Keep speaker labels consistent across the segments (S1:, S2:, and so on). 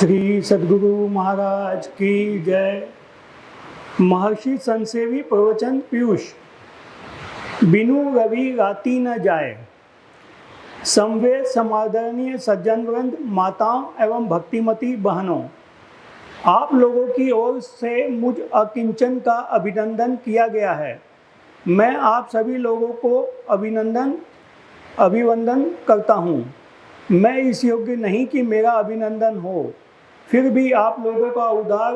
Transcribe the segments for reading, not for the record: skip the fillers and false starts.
S1: श्री सद्गुरु महाराज की जय। महर्षि संसेवी प्रवचन पीयूष। बिनु रवि राति न जाए। संवेद समादरणीय सज्जन वृंद, माताओं एवं भक्तिमती बहनों, आप लोगों की ओर से मुझ अकिंचन का अभिनंदन किया गया है। मैं आप सभी लोगों को अभिवंदन करता हूँ। मैं इस योग्य नहीं कि मेरा अभिनंदन हो, फिर भी आप लोगों का उदार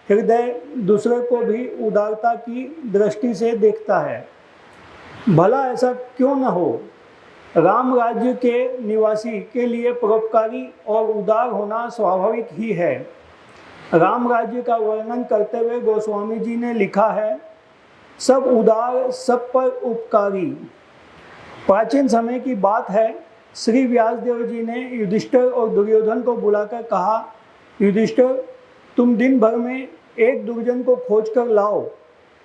S1: हृदय दूसरे को भी उदारता की दृष्टि से देखता है। भला ऐसा क्यों न हो। राम राज्य के निवासी के लिए परोपकारी और उदार होना स्वाभाविक ही है। राम राज्य का वर्णन करते हुए गोस्वामी जी ने लिखा है, सब उदार सब पर उपकारी। प्राचीन समय की बात है, श्री व्यासदेव जी ने युधिष्ठिर और दुर्योधन को बुलाकर कहा, युधिष्ठिर, तुम दिन भर में एक दुर्जन को खोज कर लाओ।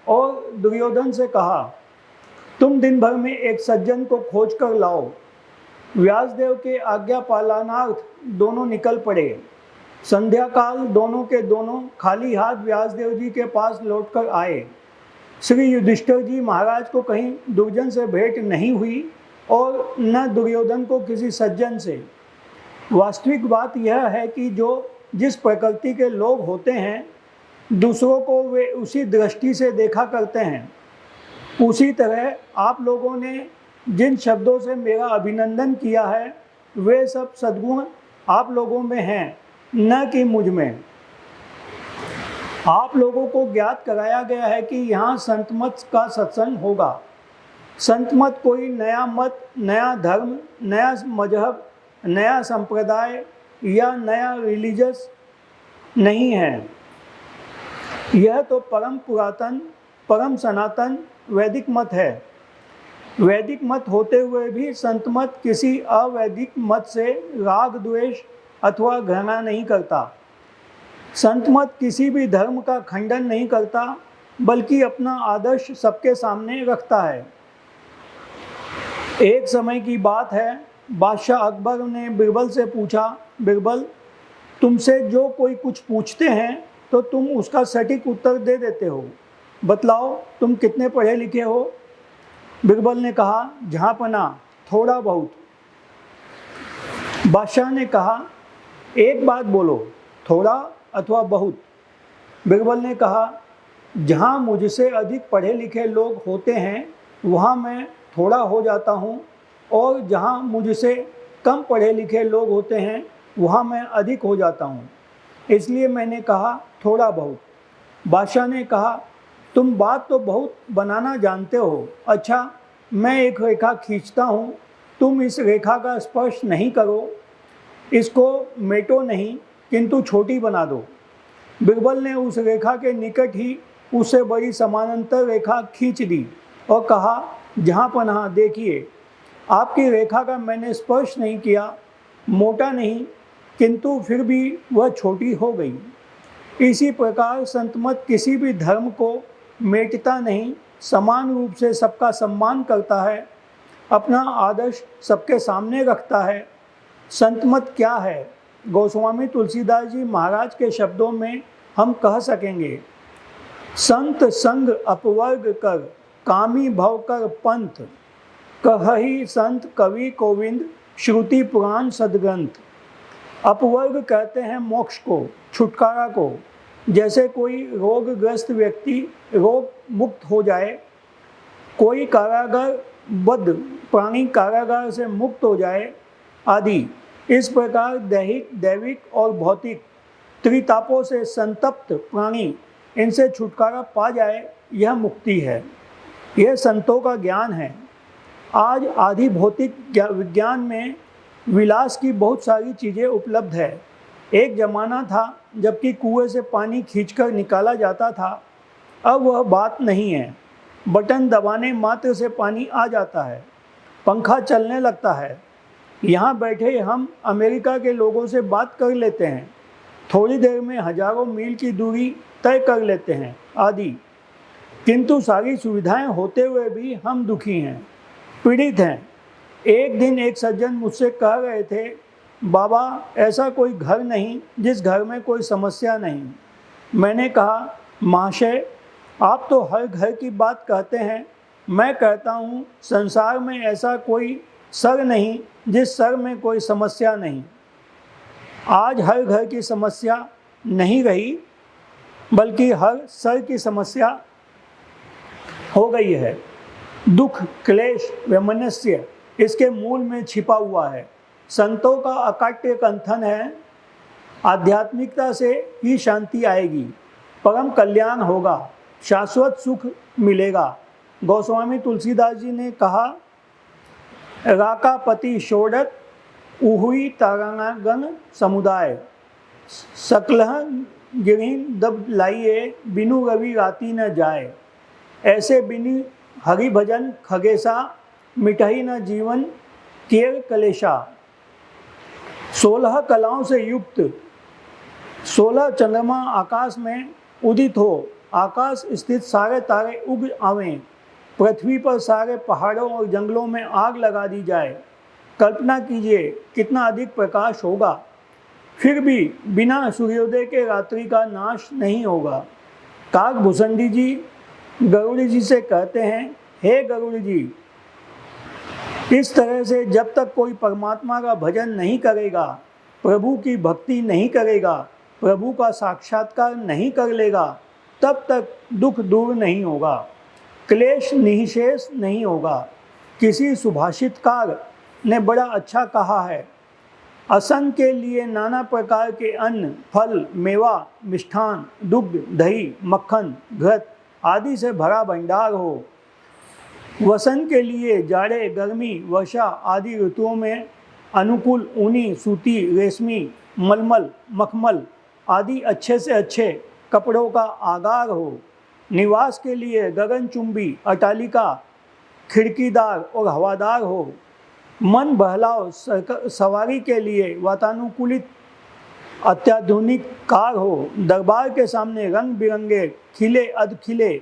S1: और दुर्योधन से कहा, तुम दिन भर में एक सज्जन को खोज कर लाओ। व्यासदेव के आज्ञा पालनार्थ दोनों निकल पड़े। संध्या काल दोनों के दोनों खाली हाथ व्यासदेव जी के पास लौटकर आए। श्री युधिष्ठिर जी महाराज को कहीं दुर्जन से भेंट नहीं हुई और न दुर्योधन को किसी सज्जन से। वास्तविक बात यह है कि जिस प्रकृति के लोग होते हैं, दूसरों को वे उसी दृष्टि से देखा करते हैं। उसी तरह आप लोगों ने जिन शब्दों से मेरा अभिनंदन किया है, वे सब सद्गुण आप लोगों में हैं, न कि मुझ में। आप लोगों को ज्ञात कराया गया है कि यहाँ संत मत का सत्संग होगा। संत मत कोई नया मत, नया धर्म, नया मजहब, नया संप्रदाय या नया रिलीजियस नहीं है। यह तो परम पुरातन, परम सनातन वैदिक मत है। वैदिक मत होते हुए भी संत मत किसी अवैदिक मत से राग द्वेष अथवा घृणा नहीं करता। संत मत किसी भी धर्म का खंडन नहीं करता, बल्कि अपना आदर्श सबके सामने रखता है। एक समय की बात है, बादशाह अकबर ने बिरबल से पूछा, बिरबल, तुमसे जो कोई कुछ पूछते हैं तो तुम उसका सटीक उत्तर दे देते हो। बतलाओ, तुम कितने पढ़े लिखे हो? बिरबल ने कहा, जहाँपना, थोड़ा बहुत। बादशाह ने कहा, एक बात बोलो, थोड़ा अथवा बहुत। बिरबल ने कहा, जहाँ मुझसे अधिक पढ़े लिखे लोग होते हैं वहाँ मैं थोड़ा हो जाता हूँ, और जहाँ मुझसे कम पढ़े लिखे लोग होते हैं वहाँ मैं अधिक हो जाता हूँ। इसलिए मैंने कहा थोड़ा बहुत। बादशाह ने कहा, तुम बात तो बहुत बनाना जानते हो। अच्छा, मैं एक रेखा खींचता हूँ, तुम इस रेखा का स्पर्श नहीं करो, इसको मेटो नहीं, किंतु छोटी बना दो। बिरबल ने उस रेखा के निकट ही उससे बड़ी समानांतर रेखा खींच दी और कहा, जहाँ पनाह, देखिए, आपकी रेखा का मैंने स्पर्श नहीं किया, मोटा नहीं, किंतु फिर भी वह छोटी हो गई। इसी प्रकार संतमत किसी भी धर्म को मेटता नहीं, समान रूप से सबका सम्मान करता है, अपना आदर्श सबके सामने रखता है। संतमत क्या है? गोस्वामी तुलसीदास जी महाराज के शब्दों में हम कह सकेंगे, संत संग अपवर्ग कर, कामी भव कर पंथ, कहहि संत कवि गोविंद, श्रुति पुराण सदग्रंथ। अपवर्ग कहते हैं मोक्ष को, छुटकारा को। जैसे कोई रोगग्रस्त व्यक्ति रोग मुक्त हो जाए, कोई कारागार बद्ध प्राणी कारागार से मुक्त हो जाए आदि। इस प्रकार दैविक और भौतिक त्रितापों से संतप्त प्राणी इनसे छुटकारा पा जाए, यह मुक्ति है। यह संतों का ज्ञान है। आज आदि भौतिक विज्ञान में विलास की बहुत सारी चीज़ें उपलब्ध है। एक ज़माना था जबकि कुएं से पानी खींचकर निकाला जाता था। अब वह बात नहीं है। बटन दबाने मात्र से पानी आ जाता है, पंखा चलने लगता है। यहाँ बैठे हम अमेरिका के लोगों से बात कर लेते हैं, थोड़ी देर में हजारों मील की दूरी तय कर लेते हैं आदि। किंतु सारी सुविधाएं होते हुए भी हम दुखी हैं, पीड़ित हैं। एक दिन एक सज्जन मुझसे कह रहे थे, बाबा ऐसा कोई घर नहीं जिस घर में कोई समस्या नहीं। मैंने कहा, महाशय आप तो हर घर की बात कहते हैं, मैं कहता हूँ संसार में ऐसा कोई सर नहीं जिस सर में कोई समस्या नहीं। आज हर घर की समस्या नहीं रही, बल्कि हर सर की समस्या हो गई है। दुख, क्लेश, वैमनस्य इसके मूल में छिपा हुआ है। संतों का अकाट्य कंथन है, आध्यात्मिकता से ही शांति आएगी, परम कल्याण होगा, शाश्वत सुख मिलेगा। गोस्वामी तुलसीदास जी ने कहा, राकापति षोडत उहुई तारागण समुदाय, सकलह गिरिन दब लाइए बिनु रवि राती न जाए। ऐसे बिनु हरि भजन खगेसा, मिटही न जीवन केर कलेशा। 16 कलाओं से युक्त 16 चंद्रमा आकाश में उदित हो, आकाश स्थित सारे तारे उग आवें, पृथ्वी पर सारे पहाड़ों और जंगलों में आग लगा दी जाए। कल्पना कीजिए कितना अधिक प्रकाश होगा, फिर भी बिना सूर्योदय के रात्रि का नाश नहीं होगा। काकभूषणी जी गरुड़ जी से कहते हैं, हे गरुड़ जी, इस तरह से जब तक कोई परमात्मा का भजन नहीं करेगा, प्रभु की भक्ति नहीं करेगा, प्रभु का साक्षात्कार नहीं कर लेगा, तब तक दुख दूर नहीं होगा, क्लेश निःशेष नहीं होगा। किसी सुभाषितकार ने बड़ा अच्छा कहा है, असन के लिए नाना प्रकार के अन्न, फल, मेवा, मिष्ठान, दुग्ध, दही, मक्खन, घृत आदि से भरा भंडार हो। वसन के लिए जाड़े, गर्मी, वर्षा आदि ऋतुओं में अनुकूल ऊनी, सूती, रेशमी, मलमल, मखमल आदि अच्छे से अच्छे कपड़ों का आगार हो। निवास के लिए गगनचुंबी अट्टालिका खिड़कीदार और हवादार हो। मन बहलाव सवारी के लिए वातानुकूलित अत्याधुनिक कार हो। दरबार के सामने रंग बिरंगे खिले अधखिले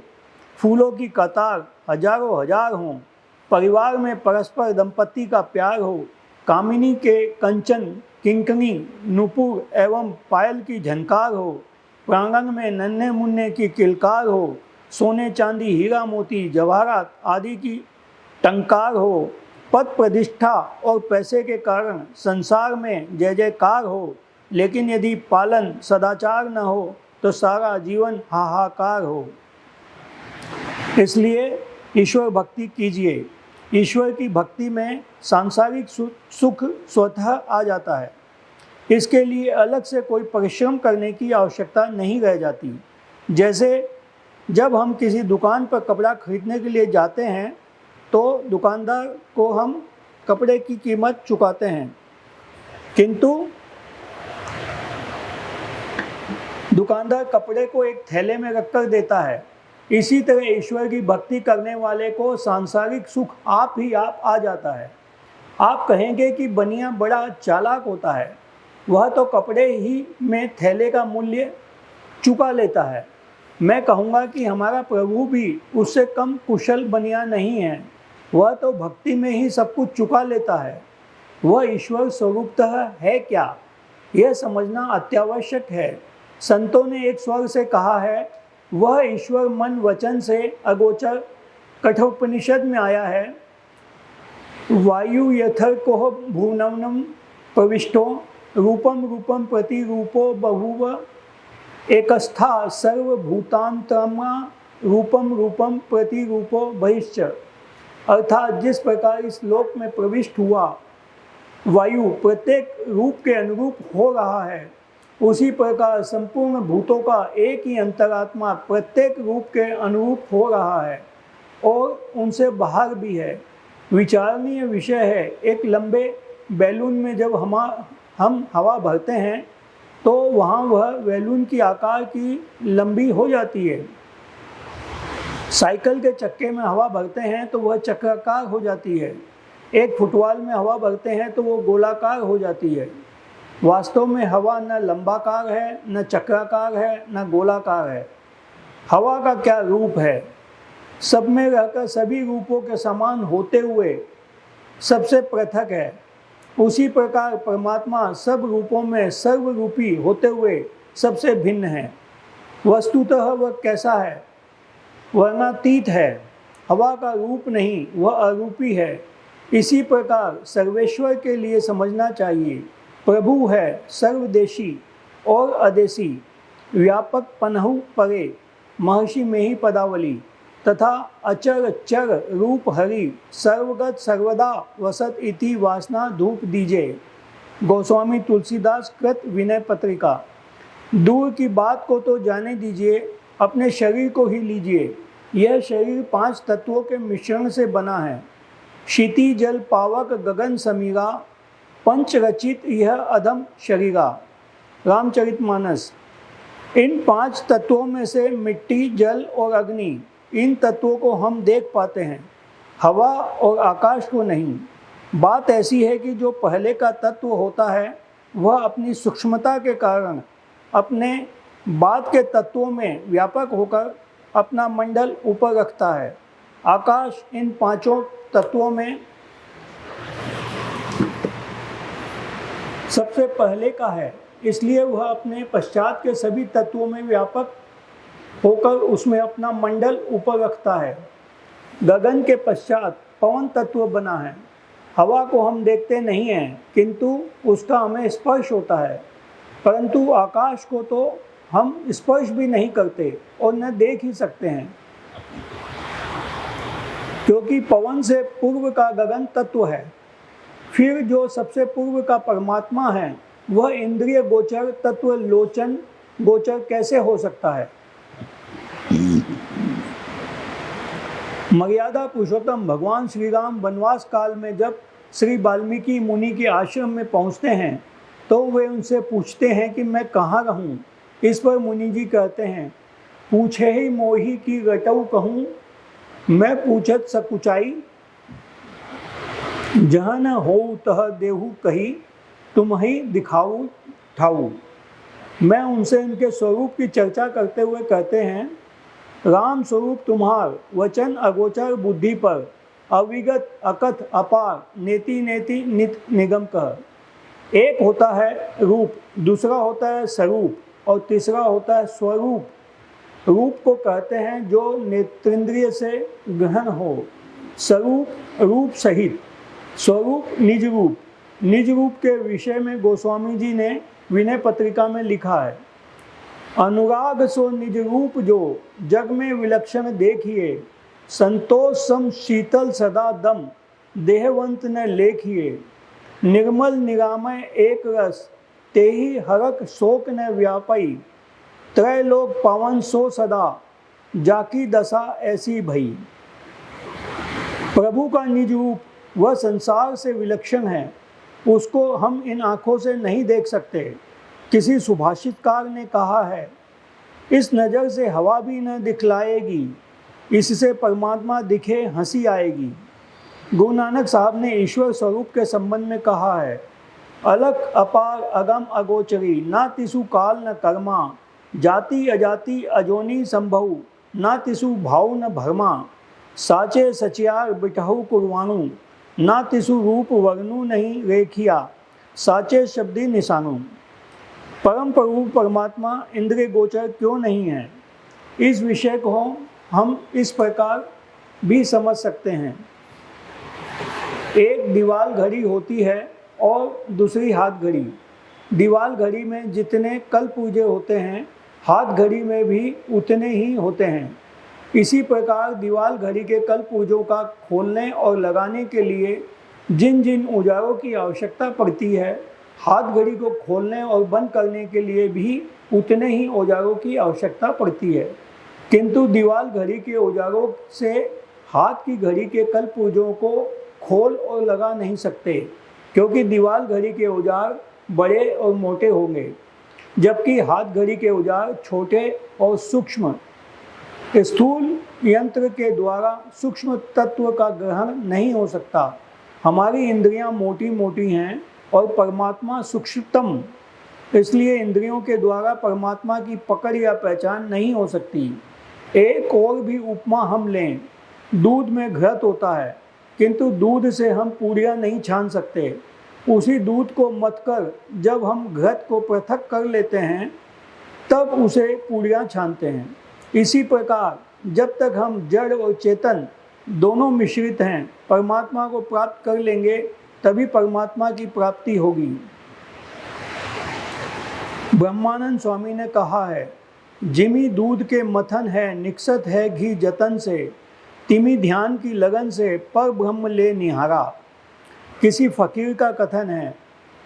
S1: फूलों की कतार हजारों हजार हों। परिवार में परस्पर दंपति का प्यार हो। कामिनी के कंचन, किंकनी, नुपुर एवं पायल की झनकार हो। प्रांगण में नन्हे मुन्ने की किलकार हो। सोने चांदी, हीरा मोती, जवाहरात आदि की टंकार हो। पद प्रतिष्ठा और पैसे के कारण संसार में जय जयकार हो, लेकिन यदि पालन सदाचार न हो तो सारा जीवन हाहाकार हो। इसलिए ईश्वर भक्ति कीजिए। ईश्वर की भक्ति में सांसारिक सुख स्वतः आ जाता है। इसके लिए अलग से कोई परिश्रम करने की आवश्यकता नहीं रह जाती। जैसे जब हम किसी दुकान पर कपड़ा खरीदने के लिए जाते हैं तो दुकानदार को हम कपड़े की कीमत चुकाते हैं, किंतु दुकानदार कपड़े को एक थैले में रखकर देता है। इसी तरह ईश्वर की भक्ति करने वाले को सांसारिक सुख आप ही आप आ जाता है। आप कहेंगे कि बनिया बड़ा चालाक होता है, वह तो कपड़े ही में थैले का मूल्य चुका लेता है। मैं कहूँगा कि हमारा प्रभु भी उससे कम कुशल बनिया नहीं है, वह तो भक्ति में ही सब कुछ चुका लेता है। वह ईश्वर स्वरूपतः है क्या, यह समझना अत्यावश्यक है। संतों ने एक स्वर से कहा है, वह ईश्वर मन वचन से अगोचर कठोपनिषद में आया है। वायु यथर्को भूनवनम प्रविष्टो रूपम रूपम प्रतिरूपो बहुव एकस्था सर्वभूतांतरमा रूपम रूपम प्रतिरूपो बहिश्च। अर्थात जिस प्रकार इस लोक में प्रविष्ट हुआ वायु प्रत्येक रूप के अनुरूप हो रहा है, उसी प्रकार संपूर्ण भूतों का एक ही अंतरात्मा प्रत्येक रूप के अनुरूप हो रहा है और उनसे बाहर भी है। विचारणीय विषय है, एक लंबे बैलून में जब हम हवा भरते हैं तो वहाँ वह बैलून की आकार की लंबी हो जाती है। साइकिल के चक्के में हवा भरते हैं तो वह चक्राकार हो जाती है। एक फुटबॉल में हवा भरते हैं तो वो गोलाकार हो जाती है। वास्तव में हवा न लंबाकार है, न चक्राकार है, न गोलाकार है। हवा का क्या रूप है? सब में रहकर सभी रूपों के समान होते हुए सबसे पृथक है। उसी प्रकार परमात्मा सब रूपों में सर्वरूपी होते हुए सबसे भिन्न है। वस्तुतः वह कैसा है? वर्णातीत है, हवा का रूप नहीं, वह अरूपी है। इसी प्रकार सर्वेश्वर के लिए समझना चाहिए, प्रभु है सर्वदेशी और अदेशी, व्यापक पनहु परे, महर्षि में ही पदावली, तथा अचर चर रूप हरि, सर्वगत सर्वदा वसत इति वासना धूप दीजे। गोस्वामी तुलसीदास कृत विनय पत्रिका। दूर की बात को तो जाने दीजिए, अपने शरीर को ही लीजिए। यह शरीर 5 तत्वों के मिश्रण से बना है। क्षिति जल पावक गगन समीरा, पंच रचित यह अधम शरीरा। रामचरितमानस। इन 5 तत्वों में से मिट्टी, जल और अग्नि, इन तत्वों को हम देख पाते हैं, हवा और आकाश को नहीं। बात ऐसी है कि जो पहले का तत्व होता है वह अपनी सूक्ष्मता के कारण अपने बाद के तत्वों में व्यापक होकर अपना मंडल ऊपर रखता है। आकाश इन 5 तत्वों में सबसे पहले का है, इसलिए वह अपने पश्चात के सभी तत्वों में व्यापक होकर उसमें अपना मंडल ऊपर रखता है। गगन के पश्चात पवन तत्व बना है। हवा को हम देखते नहीं हैं, किंतु उसका हमें स्पर्श होता है, परंतु आकाश को तो हम स्पर्श भी नहीं करते और न देख ही सकते हैं, क्योंकि पवन से पूर्व का गगन तत्व है। फिर जो सबसे पूर्व का परमात्मा है वह इंद्रिय गोचर तत्व लोचन गोचर कैसे हो सकता है? मर्यादा पुरुषोत्तम भगवान श्री राम वनवास काल में जब श्री वाल्मीकि मुनि के आश्रम में पहुंचते हैं तो वे उनसे पूछते हैं कि मैं कहाँ रहूं। इस पर मुनि जी कहते हैं, पूछे ही मोही की रटऊ कहूँ, मैं पूछत सकुचाई, जहाँ न हो तह देहु कही, तुम ही दिखाऊ ठाऊ। मैं उनसे इनके स्वरूप की चर्चा करते हुए कहते हैं, राम स्वरूप तुम्हार वचन अगोचर बुद्धि पर, अविगत अकथ अपार, नेति नेति नित निगम कह। एक होता है रूप, दूसरा होता है स्वरूप और तीसरा होता है स्वरूप। रूप को कहते हैं जो नेत्रेंद्रिय से ग्रहण हो, स्वरूप रूप सहित, स्वरूप निज रूप। निज रूप के विषय में गोस्वामी जी ने विनय पत्रिका में लिखा है, अनुराग सो निज रूप जो जग में विलक्षण देखिए, संतोष सम शीतल सदा दम, देहवंत न लेखिए, निर्मल निरामय एक रस, तेहि हरक शोक न व्यापई, त्रैलोक पावन सो सदा, जाकी दशा ऐसी भई। प्रभु का निज रूप वह संसार से विलक्षण है, उसको हम इन आँखों से नहीं देख सकते। किसी सुभाषितकार ने कहा है, इस नज़र से हवा भी न दिखलाएगी, इससे परमात्मा दिखे हंसी आएगी। गुरु नानक साहब ने ईश्वर स्वरूप के संबंध में कहा है, अलख अपार अगम अगोचरी, ना तिसु काल न कर्मा, जाति अजाति अजोनी संभव, ना तिसु भाव न भरमा, साचे सचियार बिटहु कुरवाणु, ना तिसु रूप वर्णु नहीं रेखिया, साचे शब्दी निशानु। परम प्रभु परमात्मा इंद्रिय गोचर क्यों नहीं है? इस विषय को हम इस प्रकार भी समझ सकते हैं। एक दीवाल घड़ी होती है और दूसरी हाथ घड़ी। दीवाल घड़ी में जितने कल पूजे होते हैं, हाथ घड़ी में भी उतने ही होते हैं। इसी प्रकार दीवाल घड़ी के कल पूजों का खोलने और लगाने के लिए जिन जिन औजारों की आवश्यकता पड़ती है, हाथ घड़ी को खोलने और बंद करने के लिए भी उतने ही औजारों की आवश्यकता पड़ती है। किंतु दीवाल घड़ी के औजारों से हाथ की घड़ी के कल पूजों को खोल और लगा नहीं सकते, क्योंकि दीवाल घड़ी के औजार बड़े और मोटे होंगे, जबकि हाथ घड़ी के औजार छोटे और सूक्ष्म। स्थूल यंत्र के द्वारा सूक्ष्म तत्व का ग्रहण नहीं हो सकता। हमारी इंद्रियां मोटी मोटी हैं और परमात्मा सूक्ष्मतम, इसलिए इंद्रियों के द्वारा परमात्मा की पकड़ या पहचान नहीं हो सकती। एक और भी उपमा हम लें, दूध में घृत होता है, किंतु दूध से हम पूड़ियाँ नहीं छान सकते। उसी दूध को मथकर जब हम घृत को पृथक कर लेते हैं तब उसे पूड़ियाँ छानते हैं। इसी प्रकार जब तक हम जड़ और चेतन दोनों मिश्रित हैं परमात्मा को प्राप्त कर लेंगे तभी परमात्मा की प्राप्ति होगी। ब्रह्मानंद स्वामी ने कहा है, जिमी दूध के मथन है निकसत है घी जतन से, तिमी ध्यान की लगन से पर ब्रह्म ले निहारा। किसी फकीर का कथन है,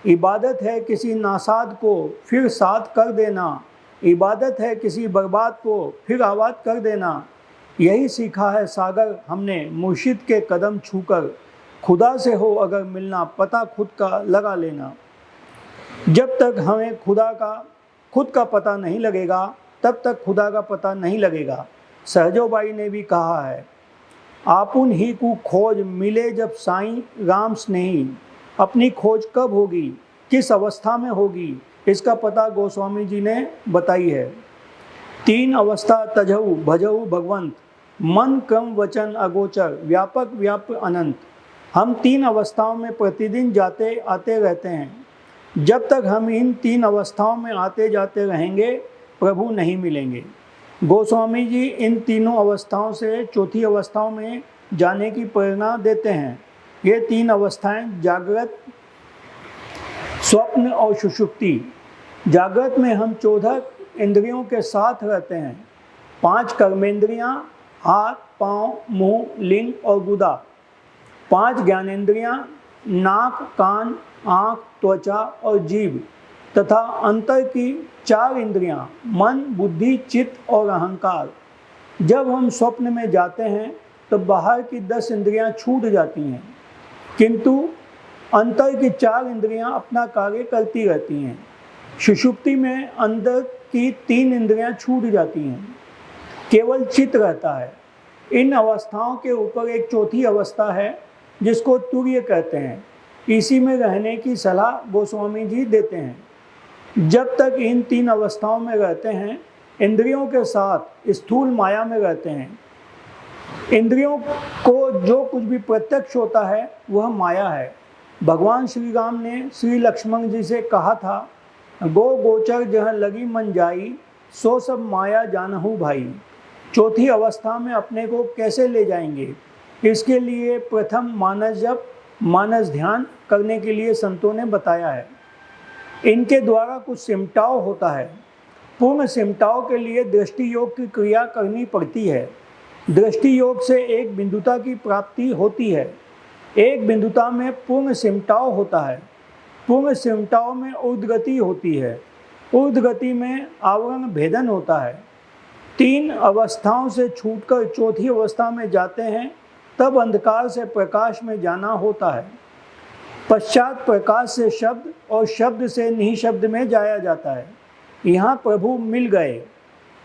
S1: इबादत है किसी नासाद को फिर साद कर देना, इबादत है किसी बर्बाद को फिर आबाद कर देना। यही सीखा है सागर हमने मुर्शिद के कदम छूकर, खुदा से हो अगर मिलना पता खुद का लगा लेना। जब तक हमें खुद का पता नहीं लगेगा तब तक खुदा का पता नहीं लगेगा। सहजोबाई ने भी कहा है, आपुन ही को खोज मिले जब साईं राम स्नेही। अपनी खोज कब होगी, किस अवस्था में होगी, इसका पता गोस्वामी जी ने बताई है। 3 अवस्था तजहु भजहु भगवंत, मन क्रम वचन अगोचर व्यापक व्याप्य अनंत। हम 3 अवस्थाओं में प्रतिदिन जाते आते रहते हैं। जब तक हम इन 3 अवस्थाओं में आते जाते रहेंगे प्रभु नहीं मिलेंगे। गोस्वामी जी इन तीनों अवस्थाओं से चौथी अवस्थाओं में जाने की प्रेरणा देते हैं। ये 3 अवस्थाएं जागृत, स्वप्न और सुषुप्ति। जागृत में हम 14 इंद्रियों के साथ रहते हैं। 5 कर्मेंद्रियां, हाथ, पाँव, मुंह, लिंग और गुदा। 5 ज्ञानेंद्रियां, नाक, कान, आँख, त्वचा और जीभ तथा अंतर की 4 इंद्रियां, मन, बुद्धि, चित्त और अहंकार। जब हम स्वप्न में जाते हैं तो बाहर की 10 इंद्रियां छूट जाती हैं, किंतु अंतर की 4 इंद्रियां अपना कार्य करती रहती हैं। सुषुप्ति में अंदर की 3 इंद्रियां छूट जाती हैं, केवल चित्त रहता है। इन अवस्थाओं के ऊपर एक चौथी अवस्था है जिसको तुर्य कहते हैं। इसी में रहने की सलाह गोस्वामी जी देते हैं। जब तक इन 3 अवस्थाओं में रहते हैं इंद्रियों के साथ स्थूल माया में रहते हैं। इंद्रियों को जो कुछ भी प्रत्यक्ष होता है वह माया है। भगवान श्री राम ने श्री लक्ष्मण जी से कहा था, गो गोचर जहाँ लगी मन जाई, सो सब माया जानहु भाई। चौथी अवस्था में अपने को कैसे ले जाएंगे, इसके लिए प्रथम मानस जप, मानस ध्यान करने के लिए संतों ने बताया है। इनके द्वारा कुछ सिमटाव होता है। पूर्ण सिमटाव के लिए दृष्टि योग की क्रिया करनी पड़ती है। दृष्टि योग से एक बिंदुता की प्राप्ति होती है। एक बिंदुता में पूर्ण सिमटाव होता है। पूर्ण सिमटाव में ऊर्ध्वगति होती है। ऊर्ध्वगति में आवरण भेदन होता है। 3 अवस्थाओं से छूटकर चौथी अवस्था में जाते हैं, तब अंधकार से प्रकाश में जाना होता है। पश्चात प्रकाश से शब्द और शब्द से निःशब्द में जाया जाता है। यहाँ प्रभु मिल गए,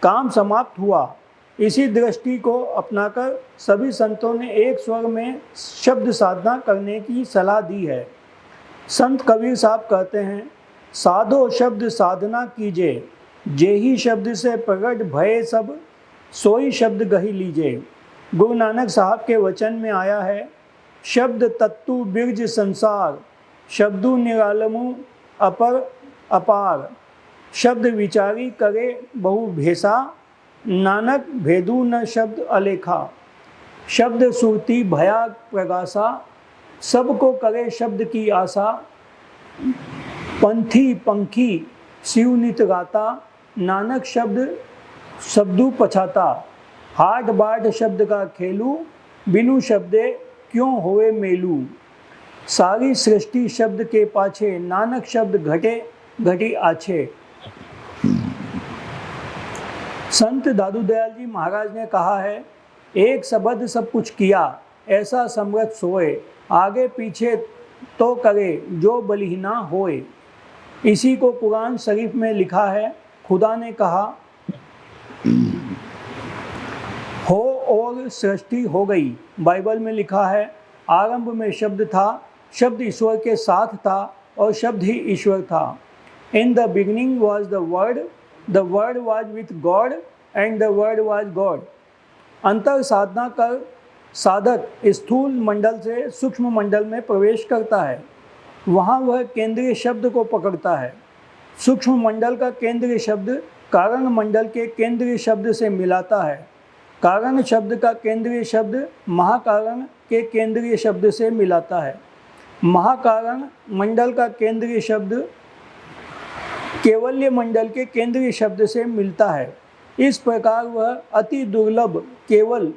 S1: काम समाप्त हुआ। इसी दृष्टि को अपनाकर सभी संतों ने एक स्वर में शब्द साधना करने की सलाह दी है। संत कबीर साहब कहते हैं, साधो शब्द साधना कीजे, जेही शब्द से प्रगट भय सब, सोई शब्द गही लीजे। गुरु नानक साहब के वचन में आया है, शब्द तत्तु बिरज संसार, शब्दु निरालमु अपर अपार। शब्द विचारी करे बहु भेसा, नानक भेदु न शब्द अलेखा। शब्द सुरती भया प्रगासा, सबको करे शब्द की आशा। पंथी पंखी शिव नित गाता, नानक शब्द शब्दु पछाता। हाट बाट शब्द का खेलू, बिनु शब्दे क्यों होए मेलू। सारी सृष्टि शब्द के पाछे, नानक शब्द घटे घटी आछे। संत दादू दयाल जी महाराज ने कहा है, एक शब्द सब कुछ किया, ऐसा समर्थ सोए, आगे पीछे तो करे जो बलिहीना होए। इसी को कुरान शरीफ में लिखा है, खुदा ने कहा हो और सृष्टि हो गई। बाइबल में लिखा है, आरंभ में शब्द था, शब्द ईश्वर के साथ था और शब्द ही ईश्वर था। In the beginning was the word was with God and the word was God. अंतर साधना कर साधक स्थूल मंडल से सूक्ष्म मंडल में प्रवेश करता है। वहाँ वह केंद्रीय शब्द को पकड़ता है। सूक्ष्म मंडल का केंद्रीय शब्द कारण मंडल के केंद्रीय शब्द से मिलाता है। कारण शब्द का केंद्रीय शब्द महाकारण के केंद्रीय शब्द से मिलाता है। महाकारण मंडल का केंद्रीय शब्द केवल्य मंडल के केंद्रीय शब्द से मिलता है। इस प्रकार वह अति दुर्लभ केवल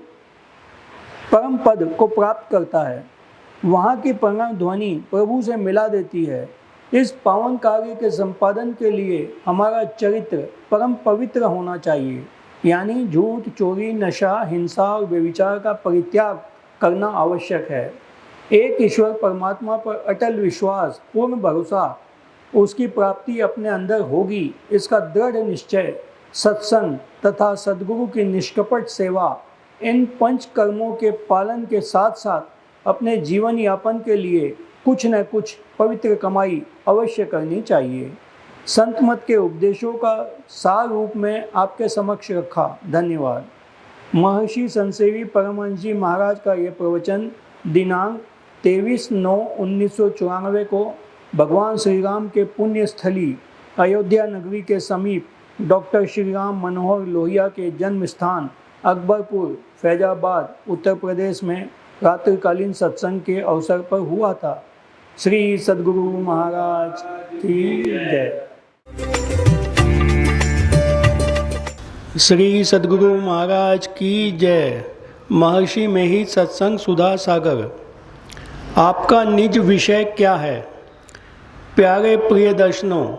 S1: परम पद को प्राप्त करता है। वहाँ की प्रणव ध्वनि प्रभु से मिला देती है। इस पावन कार्य के संपादन के लिए हमारा चरित्र परम पवित्र होना चाहिए, यानी झूठ, चोरी, नशा, हिंसा और व्यभिचार का परित्याग करना आवश्यक है। एक ईश्वर परमात्मा पर अटल विश्वास, पूर्ण भरोसा, उसकी प्राप्ति अपने अंदर होगी, इसका दृढ़ निश्चय, सत्संग तथा सद्गुरु की निष्कपट सेवा, इन पंच कर्मों के पालन के साथ साथ अपने जीवन यापन के लिए कुछ न कुछ पवित्र कमाई अवश्य करनी चाहिए। संत मत के उपदेशों का सार रूप में आपके समक्ष रखा। धन्यवाद। महर्षि संतसेवी परमहंस जी महाराज का ये प्रवचन दिनांक 23/9/1994 को भगवान श्री राम के पुण्य स्थली अयोध्या नगरी के समीप डॉक्टर श्री राम मनोहर लोहिया के जन्म स्थान अकबरपुर, फैजाबाद, उत्तर प्रदेश में रात्रिकालीन सत्संग के अवसर पर हुआ था। श्री सद्गुरु महाराज की जय। श्री सद्गुरु महाराज की जय। महर्षि मेहित सत्संग सुधा सागर। आपका निज विषय क्या है? प्यारे प्रिय दर्शनों,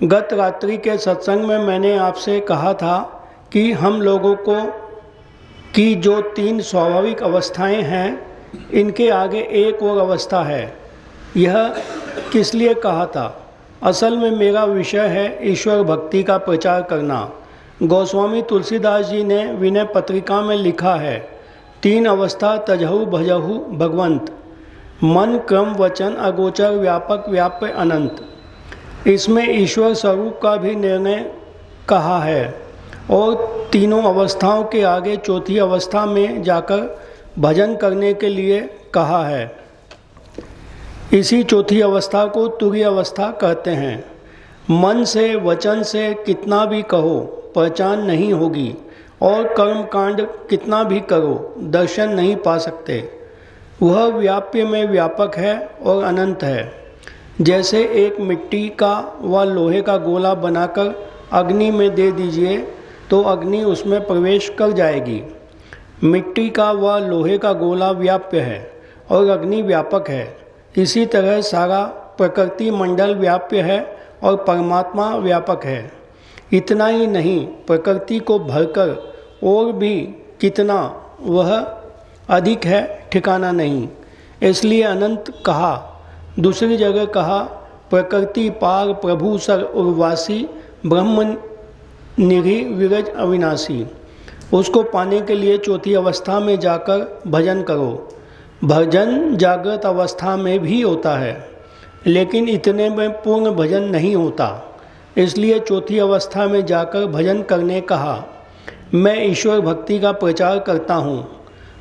S1: गत रात्रि के सत्संग में मैंने आपसे कहा था कि हम लोगों को की जो 3 स्वाभाविक अवस्थाएं हैं, इनके आगे एक और अवस्था है। यह किस लिए कहा था? असल में मेरा विषय है ईश्वर भक्ति का प्रचार करना। गोस्वामी तुलसीदास जी ने विनय पत्रिका में लिखा है, 3 अवस्था तजहु भजहु भगवंत, मन, क्रम, वचन, अगोचर, व्यापक, व्याप्य, अनंत। इसमें ईश्वर स्वरूप का भी निर्णय कहा है और तीनों अवस्थाओं के आगे चौथी अवस्था में जाकर भजन करने के लिए कहा है। इसी चौथी अवस्था को तुरीय अवस्था कहते हैं। मन से, वचन से कितना भी कहो पहचान नहीं होगी और कर्म कांड कितना भी करो दर्शन नहीं पा सकते। वह व्याप्य में व्यापक है और अनंत है। जैसे एक मिट्टी का व लोहे का गोला बनाकर अग्नि में दे दीजिए तो अग्नि उसमें प्रवेश कर जाएगी। मिट्टी का व लोहे का गोला व्याप्य है और अग्नि व्यापक है। इसी तरह सारा प्रकृति मंडल व्याप्य है और परमात्मा व्यापक है। इतना ही नहीं, प्रकृति को भरकर और भी कितना वह अधिक है ठिकाना नहीं, इसलिए अनंत कहा। दूसरी जगह कहा, प्रकृति पार प्रभु सर उर्वासी, ब्रह्म निधि विरज अविनाशी। उसको पाने के लिए चौथी अवस्था में जाकर भजन करो। भजन जागृत अवस्था में भी होता है, लेकिन इतने में पूर्ण भजन नहीं होता, इसलिए चौथी अवस्था में जाकर भजन करने कहा। मैं ईश्वर भक्ति का प्रचार करता हूँ।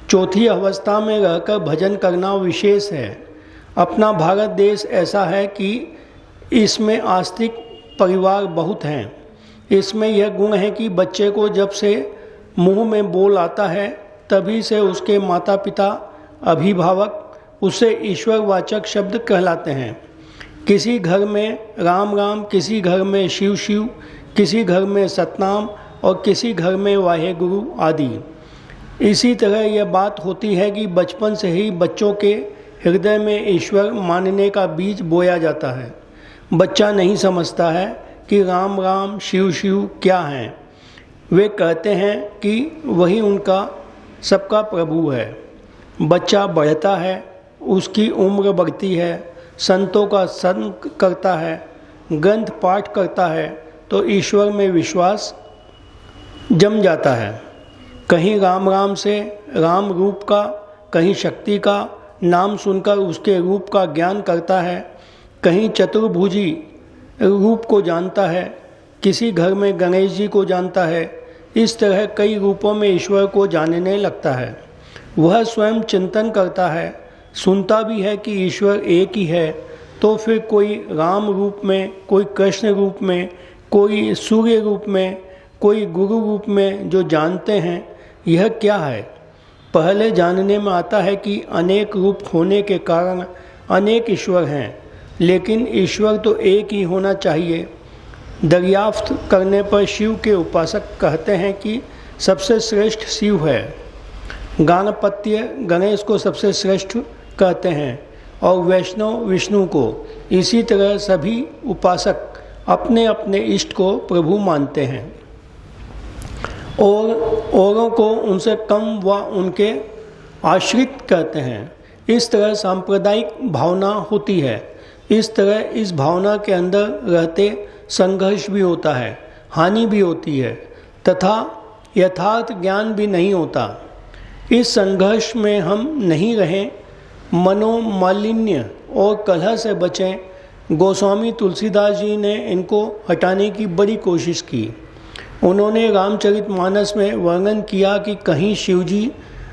S1: चौथी अवस्था में रहकर भजन करना विशेष है। अपना भारत देश ऐसा है कि इसमें आस्तिक परिवार बहुत हैं। इसमें यह गुण है कि बच्चे को जब से मुंह में बोल आता है तभी से उसके माता पिता, अभिभावक उसे ईश्वरवाचक शब्द कहलाते हैं। किसी घर में राम राम, किसी घर में शिव शिव, किसी घर में सतनाम और किसी घर में वाहेगुरु आदि। इसी तरह यह बात होती है कि बचपन से ही बच्चों के हृदय में ईश्वर मानने का बीज बोया जाता है। बच्चा नहीं समझता है कि राम राम, शिव शिव क्या हैं। वे कहते हैं कि वही उनका सबका प्रभु है। बच्चा बढ़ता है, उसकी उम्र बढ़ती है, संतों का संग करता है, ग्रंथ पाठ करता है तो ईश्वर में विश्वास जम जाता है। कहीं राम राम से राम रूप का, कहीं शक्ति का नाम सुनकर उसके रूप का ज्ञान करता है, कहीं चतुर्भुजी रूप को जानता है, किसी घर में गणेश जी को जानता है। इस तरह कई रूपों में ईश्वर को जानने लगता है। वह स्वयं चिंतन करता है, सुनता भी है कि ईश्वर एक ही है, तो फिर कोई राम रूप में, कोई कृष्ण रूप में, कोई सूर्य रूप में, कोई गुरु रूप में जो जानते हैं, यह क्या है? पहले जानने में आता है कि अनेक रूप होने के कारण अनेक ईश्वर हैं, लेकिन ईश्वर तो एक ही होना चाहिए। दरियाफ्त करने पर शिव के उपासक कहते हैं कि सबसे श्रेष्ठ शिव है। गाणपत्य गणेश को सबसे श्रेष्ठ कहते हैं और वैष्णव विष्णु को। इसी तरह सभी उपासक अपने अपने इष्ट को प्रभु मानते हैं और औरों को उनसे कम व उनके आश्रित कहते हैं। इस तरह सांप्रदायिक भावना होती है। इस तरह इस भावना के अंदर रहते संघर्ष भी होता है, हानि भी होती है तथा यथार्थ ज्ञान भी नहीं होता। इस संघर्ष में हम नहीं रहें, मनोमालिन्य और कलह से बचें। गोस्वामी तुलसीदास जी ने इनको हटाने की बड़ी कोशिश की। उन्होंने रामचरितमानस में वर्णन किया कि कहीं शिव जी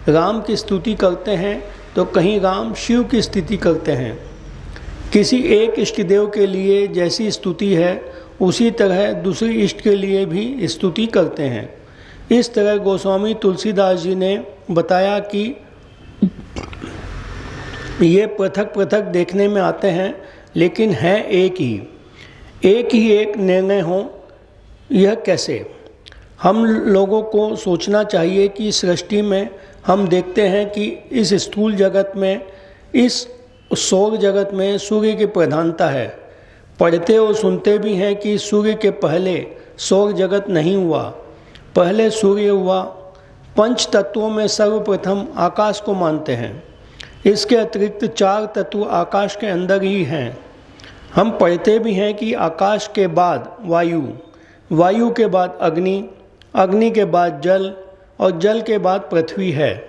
S1: राम की स्तुति करते हैं तो कहीं राम शिव की स्तुति करते हैं। किसी एक इष्ट देव के लिए जैसी स्तुति है उसी तरह दूसरी इष्ट के लिए भी स्तुति करते हैं। इस तरह गोस्वामी तुलसीदास जी ने बताया कि ये पृथक पृथक देखने में आते हैं, लेकिन है एक ही एक निर्णय हो। यह कैसे? हम लोगों को सोचना चाहिए कि सृष्टि में हम देखते हैं कि इस स्थूल जगत में, इस सौर जगत में सूर्य की प्रधानता है। पढ़ते और सुनते भी हैं कि सूर्य के पहले सौर जगत नहीं हुआ, पहले सूर्य हुआ। पंच तत्वों में सर्वप्रथम आकाश को मानते हैं। इसके अतिरिक्त 4 तत्व आकाश के अंदर ही हैं। हम पढ़ते भी हैं कि आकाश के बाद वायु, वायु के बाद अग्नि, अग्नि के बाद जल और जल के बाद पृथ्वी है।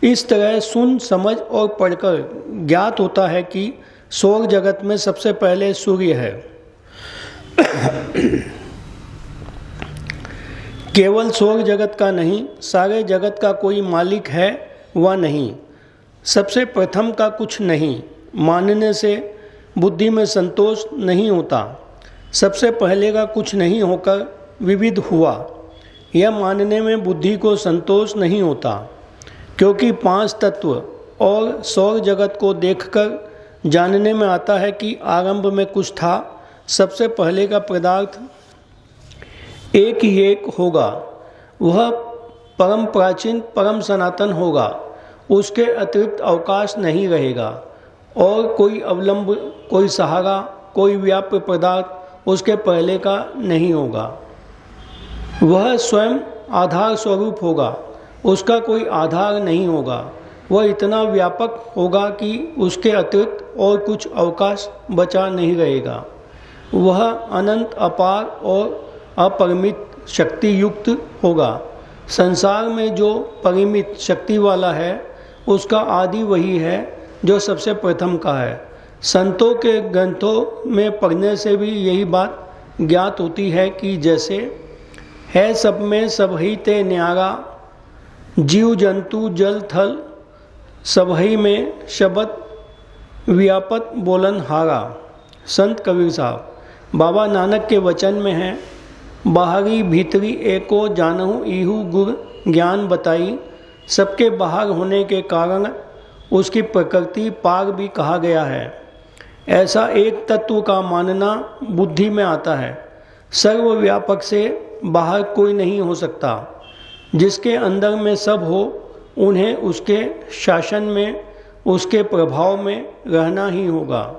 S1: इस तरह सुन समझ और पढ़कर ज्ञात होता है कि सौर जगत में सबसे पहले सूर्य है। केवल सौर जगत का नहीं, सारे जगत का कोई मालिक है व नहीं। सबसे प्रथम का कुछ नहीं मानने से बुद्धि में संतोष नहीं होता। सबसे पहले का कुछ नहीं होकर विविध हुआ, यह मानने में बुद्धि को संतोष नहीं होता, क्योंकि 5 तत्व और सौर जगत को देखकर जानने में आता है कि आरंभ में कुछ था। सबसे पहले का पदार्थ एक ही एक होगा, वह परम प्राचीन परम सनातन होगा। उसके अतिरिक्त अवकाश नहीं रहेगा और कोई अवलंब, कोई सहारा, कोई व्याप्य पदार्थ उसके पहले का नहीं होगा। वह स्वयं आधार स्वरूप होगा, उसका कोई आधार नहीं होगा। वह इतना व्यापक होगा कि उसके अतिरिक्त और कुछ अवकाश बचा नहीं रहेगा। वह अनंत, अपार और अपरिमित शक्ति युक्त होगा। संसार में जो परिमित शक्ति वाला है उसका आदि वही है जो सबसे प्रथम का है। संतों के ग्रंथों में पढ़ने से भी यही बात ज्ञात होती है कि जैसे है सब में सबही ते न्यारा, जीव जंतु जल थल सबही में शब्द व्यापत बोलन हारा। संत कबीर साहब। बाबा नानक के वचन में है, बाहरी भीतरी एको जानहु इहु गुर ज्ञान बताई। सबके बाहर होने के कारण उसकी प्रकृति पार भी कहा गया है। ऐसा एक तत्व का मानना बुद्धि में आता है। सर्वव्यापक से बाहर कोई नहीं हो सकता। जिसके अंदर में सब हो उन्हें उसके शासन में, उसके प्रभाव में रहना ही होगा।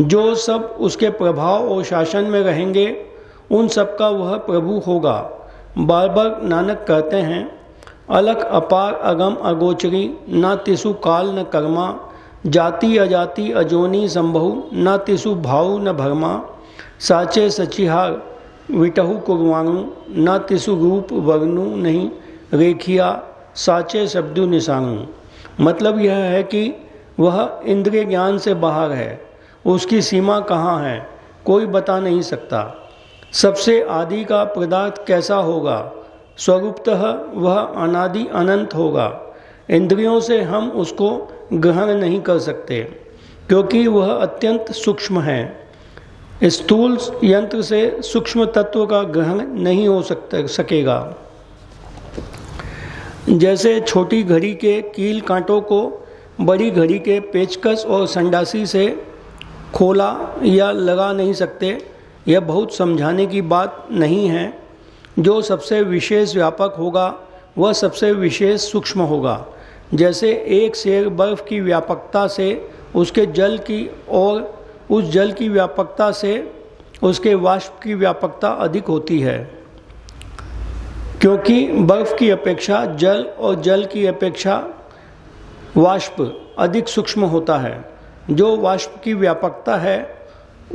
S1: जो सब उसके प्रभाव और शासन में रहेंगे उन सब का वह प्रभु होगा। बार बार नानक कहते हैं, अलख अपार अगम अगोचरी, न तिसु काल न कर्मा। जाति अजाति अजोनी संभहु, न तिसु भाव न भरमा। साचे सचिहार विटहु कुर्वाणु, न तिसु रूप वर्णु नहीं रेखिया। साचे शब्दु निशाणु। मतलब यह है कि वह इंद्रिय ज्ञान से बाहर है। उसकी सीमा कहाँ है कोई बता नहीं सकता। सबसे आदि का पदार्थ कैसा होगा? स्वरूपतः वह अनादि अनंत होगा। इंद्रियों से हम उसको ग्रहण नहीं कर सकते, क्योंकि वह अत्यंत सूक्ष्म है। स्थूल यंत्र से सूक्ष्म तत्व का ग्रहण नहीं हो सकेगा। जैसे छोटी घड़ी के कील कांटों को बड़ी घड़ी के पेचकस और संडासी से खोला या लगा नहीं सकते, यह बहुत समझाने की बात नहीं है। जो सबसे विशेष व्यापक होगा वह सबसे विशेष सूक्ष्म होगा। जैसे एक सेर बर्फ़ की व्यापकता से उसके जल की और उस जल की व्यापकता से उसके वाष्प की व्यापकता अधिक होती है, क्योंकि बर्फ़ की अपेक्षा जल और जल की अपेक्षा वाष्प अधिक सूक्ष्म होता है। जो वाष्प की व्यापकता है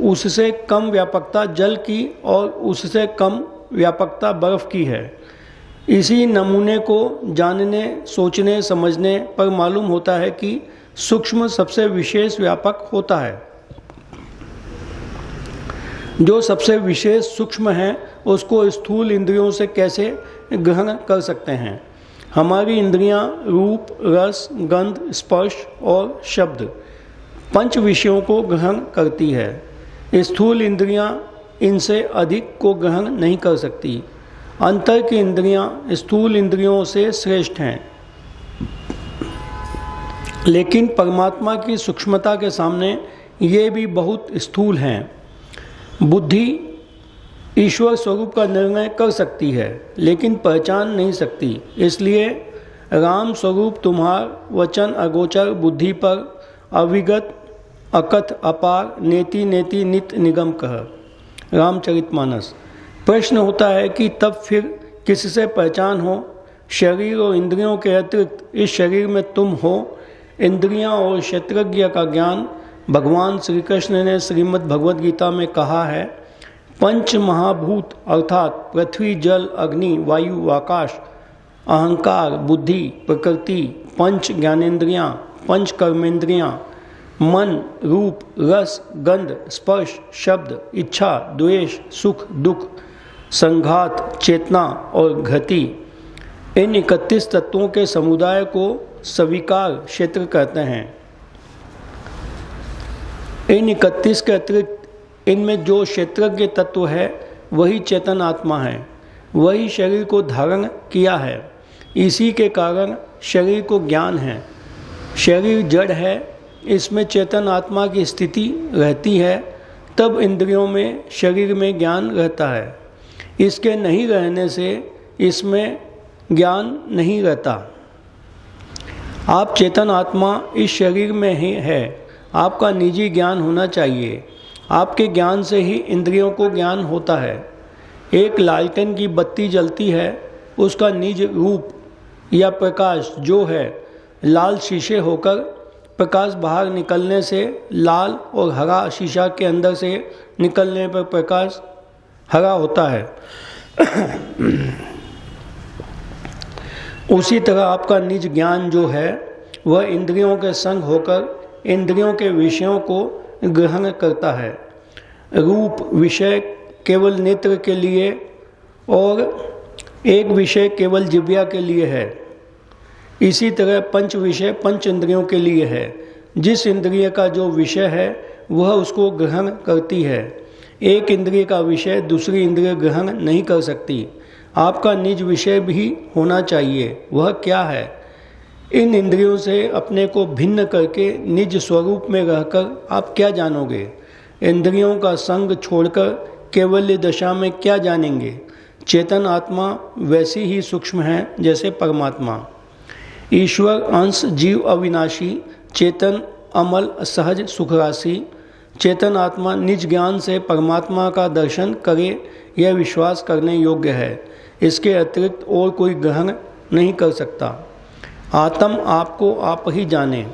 S1: उससे कम व्यापकता जल की और उससे कम व्यापकता बर्फ़ की है। इसी नमूने को जानने, सोचने, समझने पर मालूम होता है कि सूक्ष्म सबसे विशेष व्यापक होता है। जो सबसे विशेष सूक्ष्म है उसको स्थूल इंद्रियों से कैसे ग्रहण कर सकते हैं? हमारी इंद्रियां रूप, रस, गंध, स्पर्श और शब्द 5 विषयों को ग्रहण करती है। स्थूल इंद्रियां इनसे अधिक को ग्रहण नहीं कर सकती। अंतर की इंद्रियां स्थूल इंद्रियों से श्रेष्ठ हैं, लेकिन परमात्मा की सूक्ष्मता के सामने ये भी बहुत स्थूल हैं। बुद्धि ईश्वर स्वरूप का निर्णय कर सकती है, लेकिन पहचान नहीं सकती। इसलिए राम स्वरूप तुम्हार वचन अगोचर, बुद्धि पर अविगत, अकथ अपार, नेति नेति नित निगम कह। रामचरितमानस। प्रश्न होता है कि तब फिर किससे पहचान हो? शरीर और इंद्रियों के अतिरिक्त इस शरीर में तुम हो। इंद्रियां और क्षेत्रज्ञ का ज्ञान भगवान श्री कृष्ण ने श्रीमद् भगवद गीता में कहा है। 5 महाभूत अर्थात पृथ्वी, जल, अग्नि, वायु, आकाश, अहंकार, बुद्धि, प्रकृति, 5 ज्ञानेंद्रियां, 5 कर्मेंद्रियां, मन, रूप, रस, गंध, स्पर्श, शब्द, इच्छा, द्वेष, सुख, दुख, संघात, चेतना और गति, इन 31 तत्वों के समुदाय को सविकार क्षेत्र कहते हैं। इन 31 के अतिरिक्त इनमें जो क्षेत्रज्ञ तत्व है वही चेतन आत्मा है, वही शरीर को धारण किया है। इसी के कारण शरीर को ज्ञान है। शरीर जड़ है, इसमें चेतन आत्मा की स्थिति रहती है, तब इंद्रियों में, शरीर में ज्ञान रहता है। इसके नहीं रहने से इसमें ज्ञान नहीं रहता। आप चेतन आत्मा इस शरीर में ही है। आपका निजी ज्ञान होना चाहिए। आपके ज्ञान से ही इंद्रियों को ज्ञान होता है। एक लालटेन की बत्ती जलती है, उसका निज रूप या प्रकाश जो है लाल शीशे होकर प्रकाश बाहर निकलने से लाल और हरा शीशा के अंदर से निकलने पर प्रकाश हरा होता है। उसी तरह आपका निज ज्ञान जो है वह इंद्रियों के संग होकर इंद्रियों के विषयों को ग्रहण करता है। रूप विषय केवल नेत्र के लिए और एक विषय केवल जिह्वा के लिए है। इसी तरह 5 विषय 5 इंद्रियों के लिए है। जिस इंद्रिय का जो विषय है वह उसको ग्रहण करती है। एक इंद्रिय का विषय दूसरी इंद्रिय ग्रहण नहीं कर सकती। आपका निज विषय भी होना चाहिए। वह क्या है? इन इंद्रियों से अपने को भिन्न करके निज स्वरूप में रहकर आप क्या जानोगे? इंद्रियों का संग छोड़कर केवल्य दशा में क्या जानेंगे? चेतन आत्मा वैसी ही सूक्ष्म है जैसे परमात्मा। ईश्वर अंश जीव अविनाशी, चेतन अमल सहज सुखराशि। चेतन आत्मा निज ज्ञान से परमात्मा का दर्शन करे यह विश्वास करने योग्य है। इसके अतिरिक्त और कोई ग्रहण नहीं कर सकता। आत्म आपको आप ही जाने।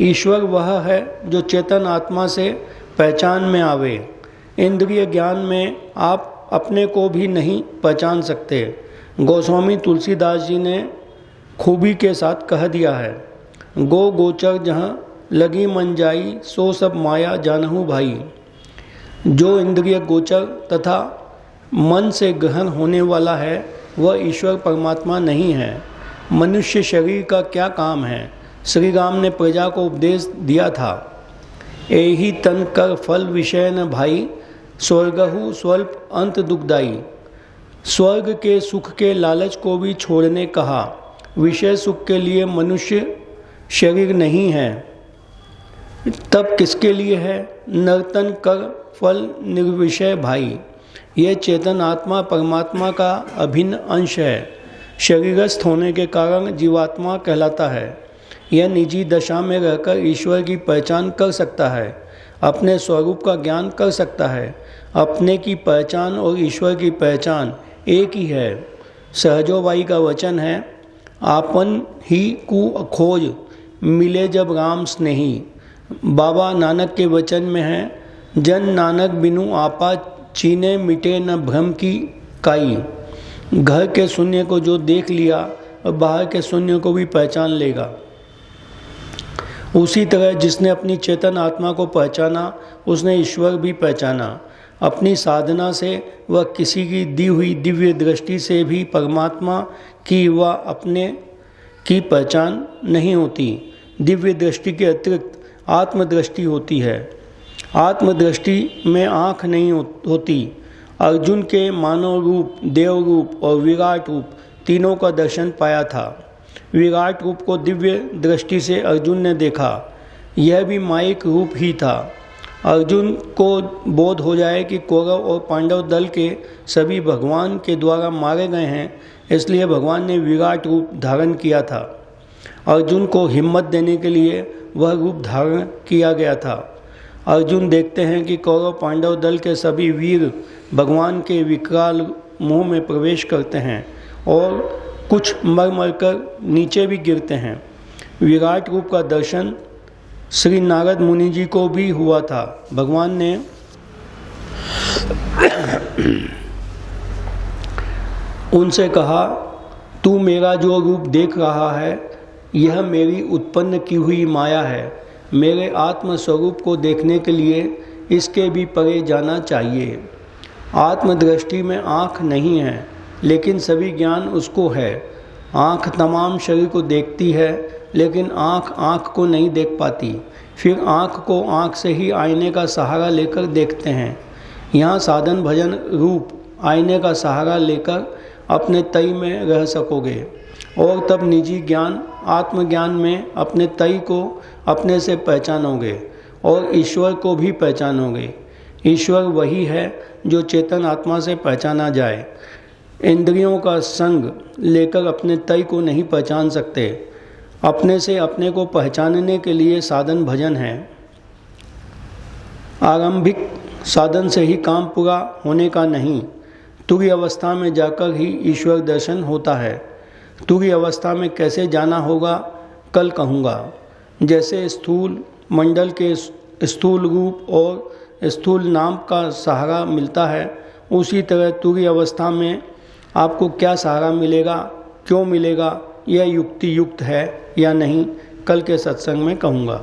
S1: ईश्वर वह है जो चेतन आत्मा से पहचान में आवे। इंद्रिय ज्ञान में आप अपने को भी नहीं पहचान सकते। गोस्वामी तुलसीदास जी ने खूबी के साथ कह दिया है, गो गोचर जहाँ लगी मन जाई, सो सब माया जानहु भाई। जो इंद्रिय गोचर तथा मन से ग्रहण होने वाला है वह ईश्वर परमात्मा नहीं है। मनुष्य शरीर का क्या काम है? श्री राम ने प्रजा को उपदेश दिया था, एहि तन कर फल विषय न भाई, स्वर्गहु स्वल्प अंत दुखदाई। स्वर्ग के सुख के लालच को भी छोड़ने कहा। विषय सुख के लिए मनुष्य शरीर नहीं है, तब किसके लिए है? नर्तन कर फल निर्विषय भाई। यह चेतन आत्मा परमात्मा का अभिन्न अंश है। शरीरस्थ होने के कारण जीवात्मा कहलाता है। यह निजी दशा में रहकर ईश्वर की पहचान कर सकता है, अपने स्वरूप का ज्ञान कर सकता है। अपने की पहचान और ईश्वर की पहचान एक ही है। सहजोबाई का वचन है, आपन ही कु खोज मिले जब राम स्नेही। बाबा नानक के वचन में है, जन नानक बिनु आपा चीने मिटे न भ्रम की काई। घर के शून्य को जो देख लिया और बाहर के शून्य को भी पहचान लेगा। उसी तरह जिसने अपनी चेतन आत्मा को पहचाना, उसने ईश्वर भी पहचाना। अपनी साधना से वह किसी की दी हुई दिव्य दृष्टि से भी परमात्मा की व अपने की पहचान नहीं होती। दिव्य दृष्टि के अतिरिक्त आत्मदृष्टि होती है। आत्मदृष्टि में आँख नहीं होती। अर्जुन के मानव रूप, देव रूप और विराट रूप तीनों का दर्शन पाया था। विराट रूप को दिव्य दृष्टि से अर्जुन ने देखा। यह भी माइक रूप ही था। अर्जुन को बोध हो जाए कि कौरव और पांडव दल के सभी भगवान के द्वारा मारे गए हैं, इसलिए भगवान ने विराट रूप धारण किया था। अर्जुन को हिम्मत देने के लिए वह रूप धारण किया गया था। अर्जुन देखते हैं कि कौरव पांडव दल के सभी वीर भगवान के विकराल मुंह में प्रवेश करते हैं और कुछ मर मर कर नीचे भी गिरते हैं। विराट रूप का दर्शन श्री नारद मुनि जी को भी हुआ था। भगवान ने उनसे कहा, तू मेरा जो रूप देख रहा है यह मेरी उत्पन्न की हुई माया है। मेरे आत्म स्वरूप को देखने के लिए इसके भी परे जाना चाहिए। आत्मदृष्टि में आँख नहीं है, लेकिन सभी ज्ञान उसको है। आँख तमाम शरीर को देखती है, लेकिन आँख आँख को नहीं देख पाती। फिर आँख को आँख से ही आईने का सहारा लेकर देखते हैं। यहाँ साधन भजन रूप आईने का सहारा लेकर अपने तई में रह सकोगे और तब निजी ज्ञान आत्मज्ञान में अपने तई को अपने से पहचानोगे और ईश्वर को भी पहचानोगे। ईश्वर वही है जो चेतन आत्मा से पहचाना जाए। इंद्रियों का संग लेकर अपने तय को नहीं पहचान सकते। अपने से अपने को पहचानने के लिए साधन भजन है। आरंभिक साधन से ही काम पूरा होने का नहीं, तुरीय अवस्था में जाकर ही ईश्वर दर्शन होता है। तुरीय अवस्था में कैसे जाना होगा कल कहूँगा। जैसे स्थूल मंडल के स्थूल रूप और स्थूल नाम का सहारा मिलता है, उसी तरह तुरीय अवस्था में आपको क्या सहारा मिलेगा, क्यों मिलेगा, यह युक्ति युक्त है या नहीं, कल के सत्संग में कहूँगा।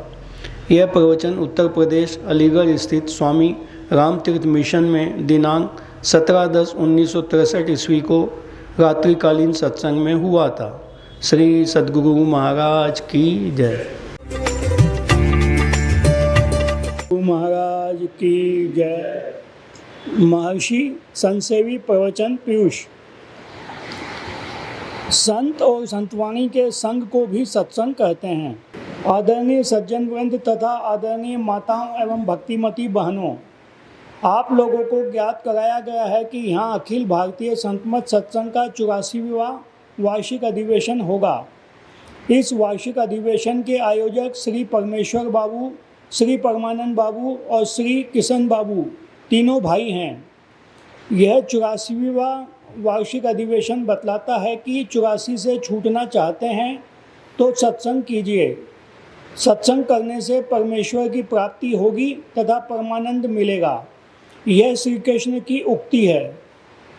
S1: यह प्रवचन उत्तर प्रदेश अलीगढ़ स्थित स्वामी रामतीर्थ मिशन में दिनांक 17/10/1963 ईस्वी को रात्रिकालीन सत्संग में हुआ था। श्री सद्गुरु महाराज की जय। महाराज की जय। महर्षि संसेवी प्रवचन पीयूष। संत और संतवाणी के संग को भी सत्संग कहते हैं। आदरणीय सज्जन वृंद तथा आदरणीय माताओं एवं भक्तिमती बहनों, आप लोगों को ज्ञात कराया गया है कि यहाँ अखिल भारतीय संतमत सत्संग का 84वां वार्षिक अधिवेशन होगा। इस वार्षिक अधिवेशन के आयोजक श्री परमेश्वर बाबू, श्री परमानंद बाबू और श्री किशन बाबू तीनों भाई हैं। यह 84वां वार्षिक अधिवेशन बतलाता है कि 84 से छूटना चाहते हैं तो सत्संग कीजिए। सत्संग करने से परमेश्वर की प्राप्ति होगी तथा परमानंद मिलेगा। यह श्री कृष्ण की उक्ति है।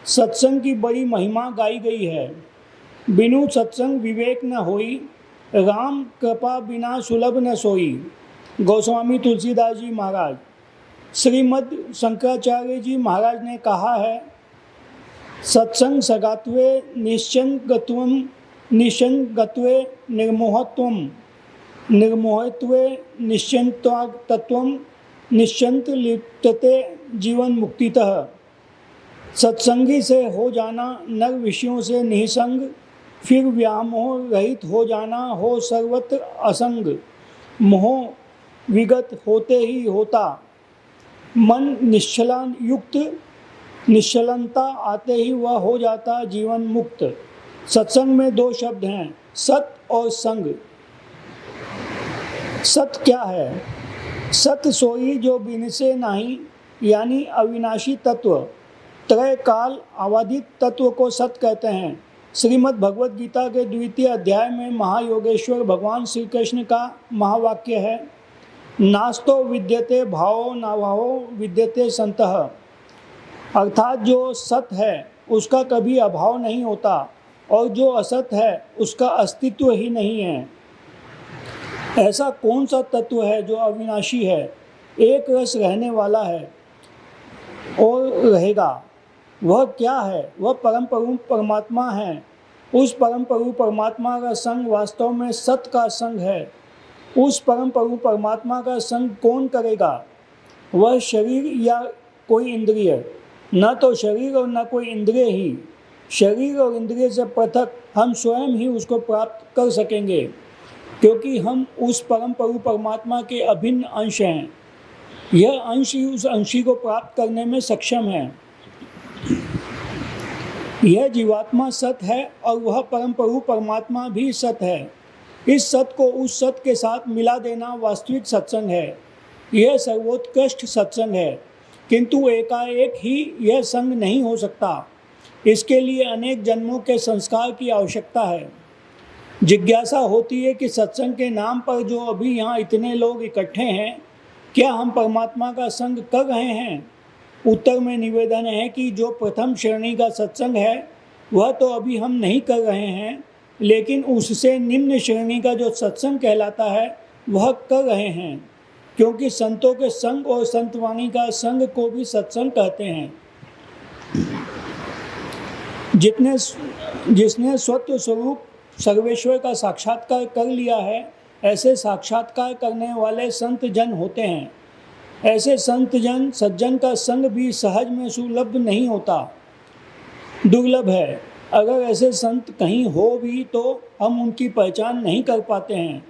S1: सत्संग की बड़ी महिमा गाई गई है। बिनु सत्संग विवेक न होई, राम कृपा बिना सुलभ न सोई। गोस्वामी तुलसीदास जी महाराज। श्रीमद् शंकराचार्य जी महाराज ने कहा है, सत्संग सगात्वे निश्चंगत्वं निर्मोहत्वं निर्मोहत्वे निश्चंतत्वं निश्चंत लिप्तते जीवन मुक्तितः। सत्संगी से हो जाना नर विषयों से निसंग, फिर व्यामोह रहित हो जाना हो सर्वत्र असंग। मोह विगत होते ही होता मन निश्चलन युक्त, निश्चलनता आते ही वह हो जाता जीवन मुक्त। सत्संग में दो शब्द हैं, सत और संग। सत क्या है? सत सोई जो बिनसे नाही, यानी अविनाशी तत्व, त्रय काल अबाधित तत्व को सत कहते हैं। श्रीमद् भगवद गीता के 2वें अध्याय में महायोगेश्वर भगवान श्री कृष्ण का महावाक्य है, नास्तो विद्यते भावो नाभावो विद्यते संतः। अर्थात जो सत है उसका कभी अभाव नहीं होता और जो असत है उसका अस्तित्व ही नहीं है। ऐसा कौन सा तत्व है जो अविनाशी है, एक रस रहने वाला है और रहेगा? वह क्या है? वह परम प्रभु परमात्मा है। उस परम प्रभु परमात्मा का संग वास्तव में सत का संग है। उस परम प्रभु परमात्मा का संग कौन करेगा? वह शरीर या कोई इंद्रिय? न तो शरीर और न कोई इंद्रिय ही। शरीर और इंद्रिय से पृथक हम स्वयं ही उसको प्राप्त कर सकेंगे, क्योंकि हम उस परम प्रभु परमात्मा के अभिन्न अंश हैं। यह अंश ही उस अंशी को प्राप्त करने में सक्षम है। यह जीवात्मा सत है और वह परम प्रभु परमात्मा भी सत है। इस सत को उस सत के साथ मिला देना वास्तविक सत्संग है। यह सर्वोत्कृष्ट सत्संग है, किंतु एकाएक ही यह संग नहीं हो सकता। इसके लिए अनेक जन्मों के संस्कार की आवश्यकता है। जिज्ञासा होती है कि सत्संग के नाम पर जो अभी यहाँ इतने लोग इकट्ठे हैं, क्या हम परमात्मा का संग कर रहे हैं? उत्तर में निवेदन है कि जो प्रथम श्रेणी का सत्संग है वह तो अभी हम नहीं कर रहे हैं, लेकिन उससे निम्न श्रेणी का जो सत्संग कहलाता है वह कर रहे हैं, क्योंकि संतों के संग और संतवाणी का संग को भी सत्संग कहते हैं। जिसने स्वत्व स्वरूप सर्वेश्वर का साक्षात्कार कर लिया है, ऐसे साक्षात्कार करने वाले संत जन होते हैं। ऐसे संत जन सज्जन का संग भी सहज में सुलभ नहीं होता, दुर्लभ है। अगर ऐसे संत कहीं हो भी तो हम उनकी पहचान नहीं कर पाते हैं।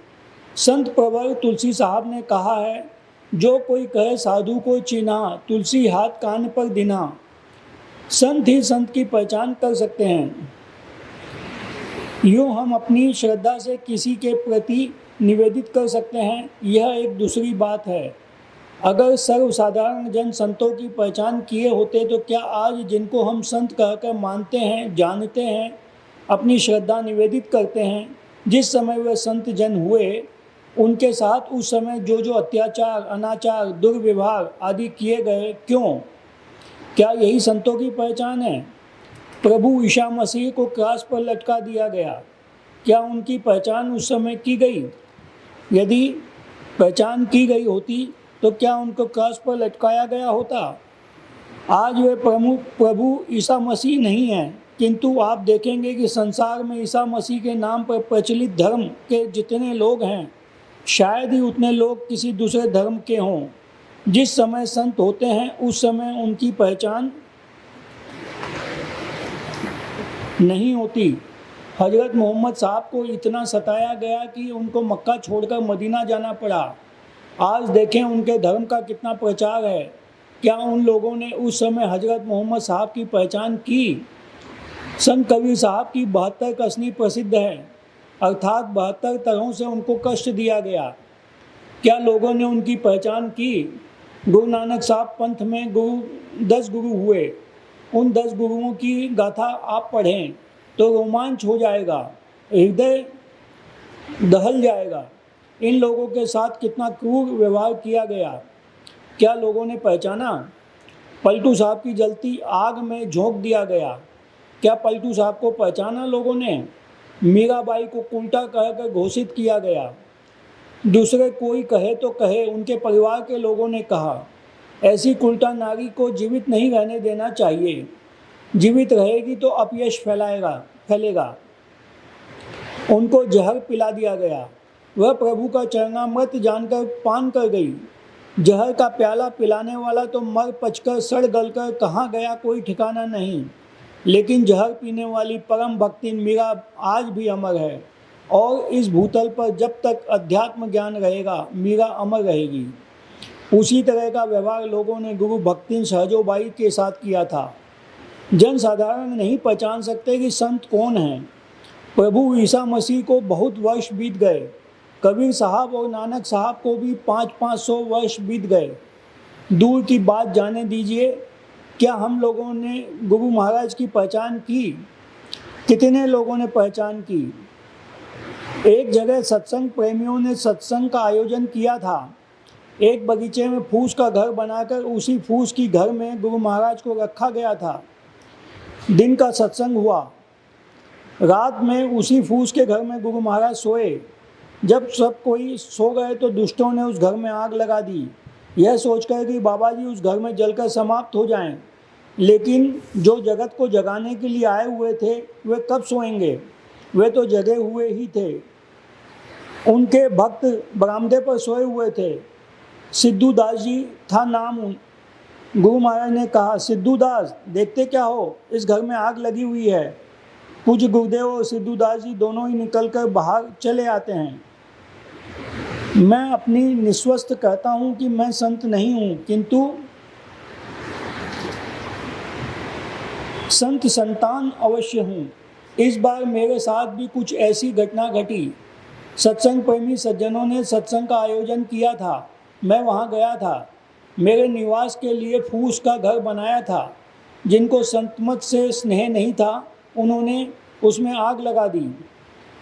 S1: संत प्रवर तुलसी साहब ने कहा है, जो कोई कहे साधु को चिन्हा, तुलसी हाथ कान पर दिना। संत ही संत की पहचान कर सकते हैं। यूँ हम अपनी श्रद्धा से किसी के प्रति निवेदित कर सकते हैं, यह एक दूसरी बात है। अगर सर्वसाधारण जन संतों की पहचान किए होते तो क्या आज जिनको हम संत कहकर मानते हैं, जानते हैं, अपनी श्रद्धा निवेदित करते हैं, जिस समय वे संत जन हुए उनके साथ उस समय जो जो अत्याचार, अनाचार, दुर्व्यवहार आदि किए गए, क्यों? क्या यही संतों की पहचान है? प्रभु ईसा मसीह को क्रॉस पर लटका दिया गया, क्या उनकी पहचान उस समय की गई? यदि पहचान की गई होती तो क्या उनको क्रॉस पर लटकाया गया होता? आज वे प्रभु ईसा मसीह नहीं हैं, किंतु आप देखेंगे कि संसार में ईसा मसीह के नाम पर प्रचलित धर्म के जितने लोग हैं, शायद ही उतने लोग किसी दूसरे धर्म के हों। जिस समय संत होते हैं उस समय उनकी पहचान नहीं होती। हजरत मोहम्मद साहब को इतना सताया गया कि उनको मक्का छोड़कर मदीना जाना पड़ा। आज देखें उनके धर्म का कितना प्रचार है। क्या उन लोगों ने उस समय हजरत मोहम्मद साहब की पहचान की? संत कबीर साहब की 72 कसनी प्रसिद्ध है, अर्थात 72 तरहों से उनको कष्ट दिया गया। क्या लोगों ने उनकी पहचान की? गुरु नानक साहब पंथ में 10 गुरु हुए। उन 10 गुरुओं की गाथा आप पढ़ें तो रोमांच हो जाएगा, हृदय दहल जाएगा। इन लोगों के साथ कितना क्रूर व्यवहार किया गया, क्या लोगों ने पहचाना? पलटू साहब की जलती आग में झोंक दिया गया, क्या पलटू साहब को पहचाना लोगों ने? मीराबाई को उल्टा कहकर घोषित किया गया। दूसरे कोई कहे तो कहे, उनके परिवार के लोगों ने कहा, ऐसी कुल्टा नारी को जीवित नहीं रहने देना चाहिए, जीवित रहेगी तो अपयश फैलेगा। उनको जहर पिला दिया गया, वह प्रभु का चरणामृत जानकर पान कर गई। जहर का प्याला पिलाने वाला तो मर पचकर सड़ गलकर कहाँ गया कोई ठिकाना नहीं, लेकिन जहर पीने वाली परम भक्तिन मीरा आज भी अमर है, और इस भूतल पर जब तक अध्यात्म ज्ञान रहेगा मीरा अमर रहेगी। उसी तरह का व्यवहार लोगों ने गुरु भक्तिन सहजोबाई के साथ किया था। जन साधारण नहीं पहचान सकते कि संत कौन हैं। प्रभु ईसा मसीह को बहुत वर्ष बीत गए, कबीर साहब और नानक साहब को भी 500-500 वर्ष बीत गए। दूर की बात जाने दीजिए, क्या हम लोगों ने गुरु महाराज की पहचान की? कितने लोगों ने पहचान की? एक जगह सत्संग प्रेमियों ने सत्संग का आयोजन किया था। एक बगीचे में फूस का घर बनाकर उसी फूस की घर में गुरु महाराज को रखा गया था। दिन का सत्संग हुआ, रात में उसी फूस के घर में गुरु महाराज सोए। जब सब कोई सो गए तो दुष्टों ने उस घर में आग लगा दी, यह सोचकर कि बाबा जी उस घर में जलकर समाप्त हो जाएं। लेकिन जो जगत को जगाने के लिए आए हुए थे वे कब सोएंगे? वे तो जगे हुए ही थे। उनके भक्त बरामदे पर सोए हुए थे। सिद्धू दास जी था नाम। गुरु महाराज ने कहा, सिद्धू दास देखते क्या हो, इस घर में आग लगी हुई है। पूज्य गुरुदेव और सिद्धू दास जी दोनों ही निकलकर बाहर चले आते हैं। मैं अपनी निस्वस्थ कहता हूँ कि मैं संत नहीं हूँ, किंतु संत संतान अवश्य हूँ। इस बार मेरे साथ भी कुछ ऐसी घटना घटी। सत्संग प्रेमी सज्जनों ने सत्संग का आयोजन किया था, मैं वहाँ गया था। मेरे निवास के लिए फूस का घर बनाया था। जिनको संतमत से स्नेह नहीं था उन्होंने उसमें आग लगा दी।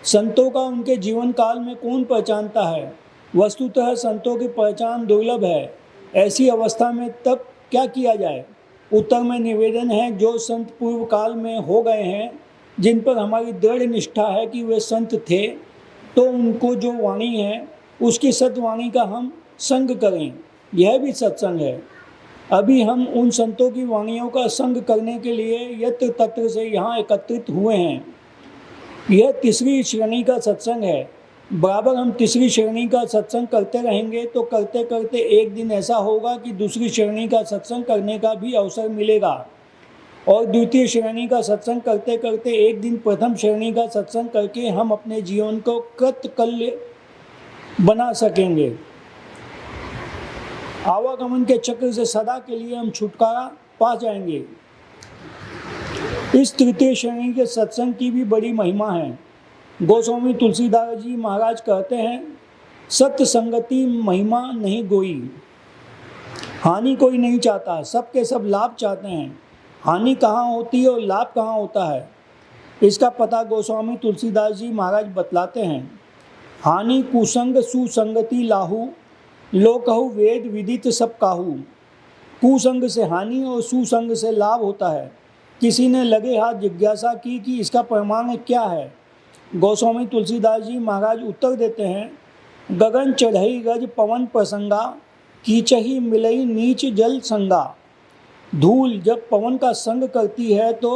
S1: संतों का उनके जीवन काल में कौन पहचानता है? वस्तुतः संतों की पहचान दुर्लभ है। ऐसी अवस्था में तब क्या किया जाए? उत्तर में निवेदन है, जो संत पूर्व काल में हो गए हैं, जिन पर हमारी दृढ़ निष्ठा है कि वे संत थे, तो उनको जो वाणी है उसकी सतवाणी का हम संग करें, यह भी सत्संग है। अभी हम उन संतों की वाणियों का संग करने के लिए यत्र तत्र से यहाँ एकत्रित हुए हैं। यह तीसरी श्रेणी का सत्संग है। बराबर हम तीसरी श्रेणी का सत्संग करते रहेंगे तो करते करते एक दिन ऐसा होगा कि दूसरी श्रेणी का सत्संग करने का भी अवसर मिलेगा, और द्वितीय श्रेणी का सत्संग करते करते एक दिन प्रथम श्रेणी का सत्संग करके हम अपने जीवन को कृतकल्य बना सकेंगे। आवागमन के चक्र से सदा के लिए हम छुटकारा पा जाएंगे। इस तृतीय श्रेणी के सत्संग की भी बड़ी महिमा है। गोस्वामी तुलसीदास जी महाराज कहते हैं, सत्य संगति महिमा नहीं गोई। हानि कोई नहीं चाहता, सबके सब लाभ चाहते हैं। हानि कहाँ होती है और लाभ कहाँ होता है, इसका पता गोस्वामी तुलसीदास जी महाराज बतलाते हैं। हानि कुसंग सुसंगति लाहू, लो कहू वेद विदित सब काहू। कुसंग से हानि और सुसंग से लाभ होता है। किसी ने लगे हाथ जिज्ञासा की कि इसका प्रमाण क्या है? गोस्वामी तुलसीदास जी महाराज उत्तर देते हैं, गगन चढ़ई गज पवन प्रसंगा, कीचही मिलई नीच जल संगा। धूल जब पवन का संग करती है तो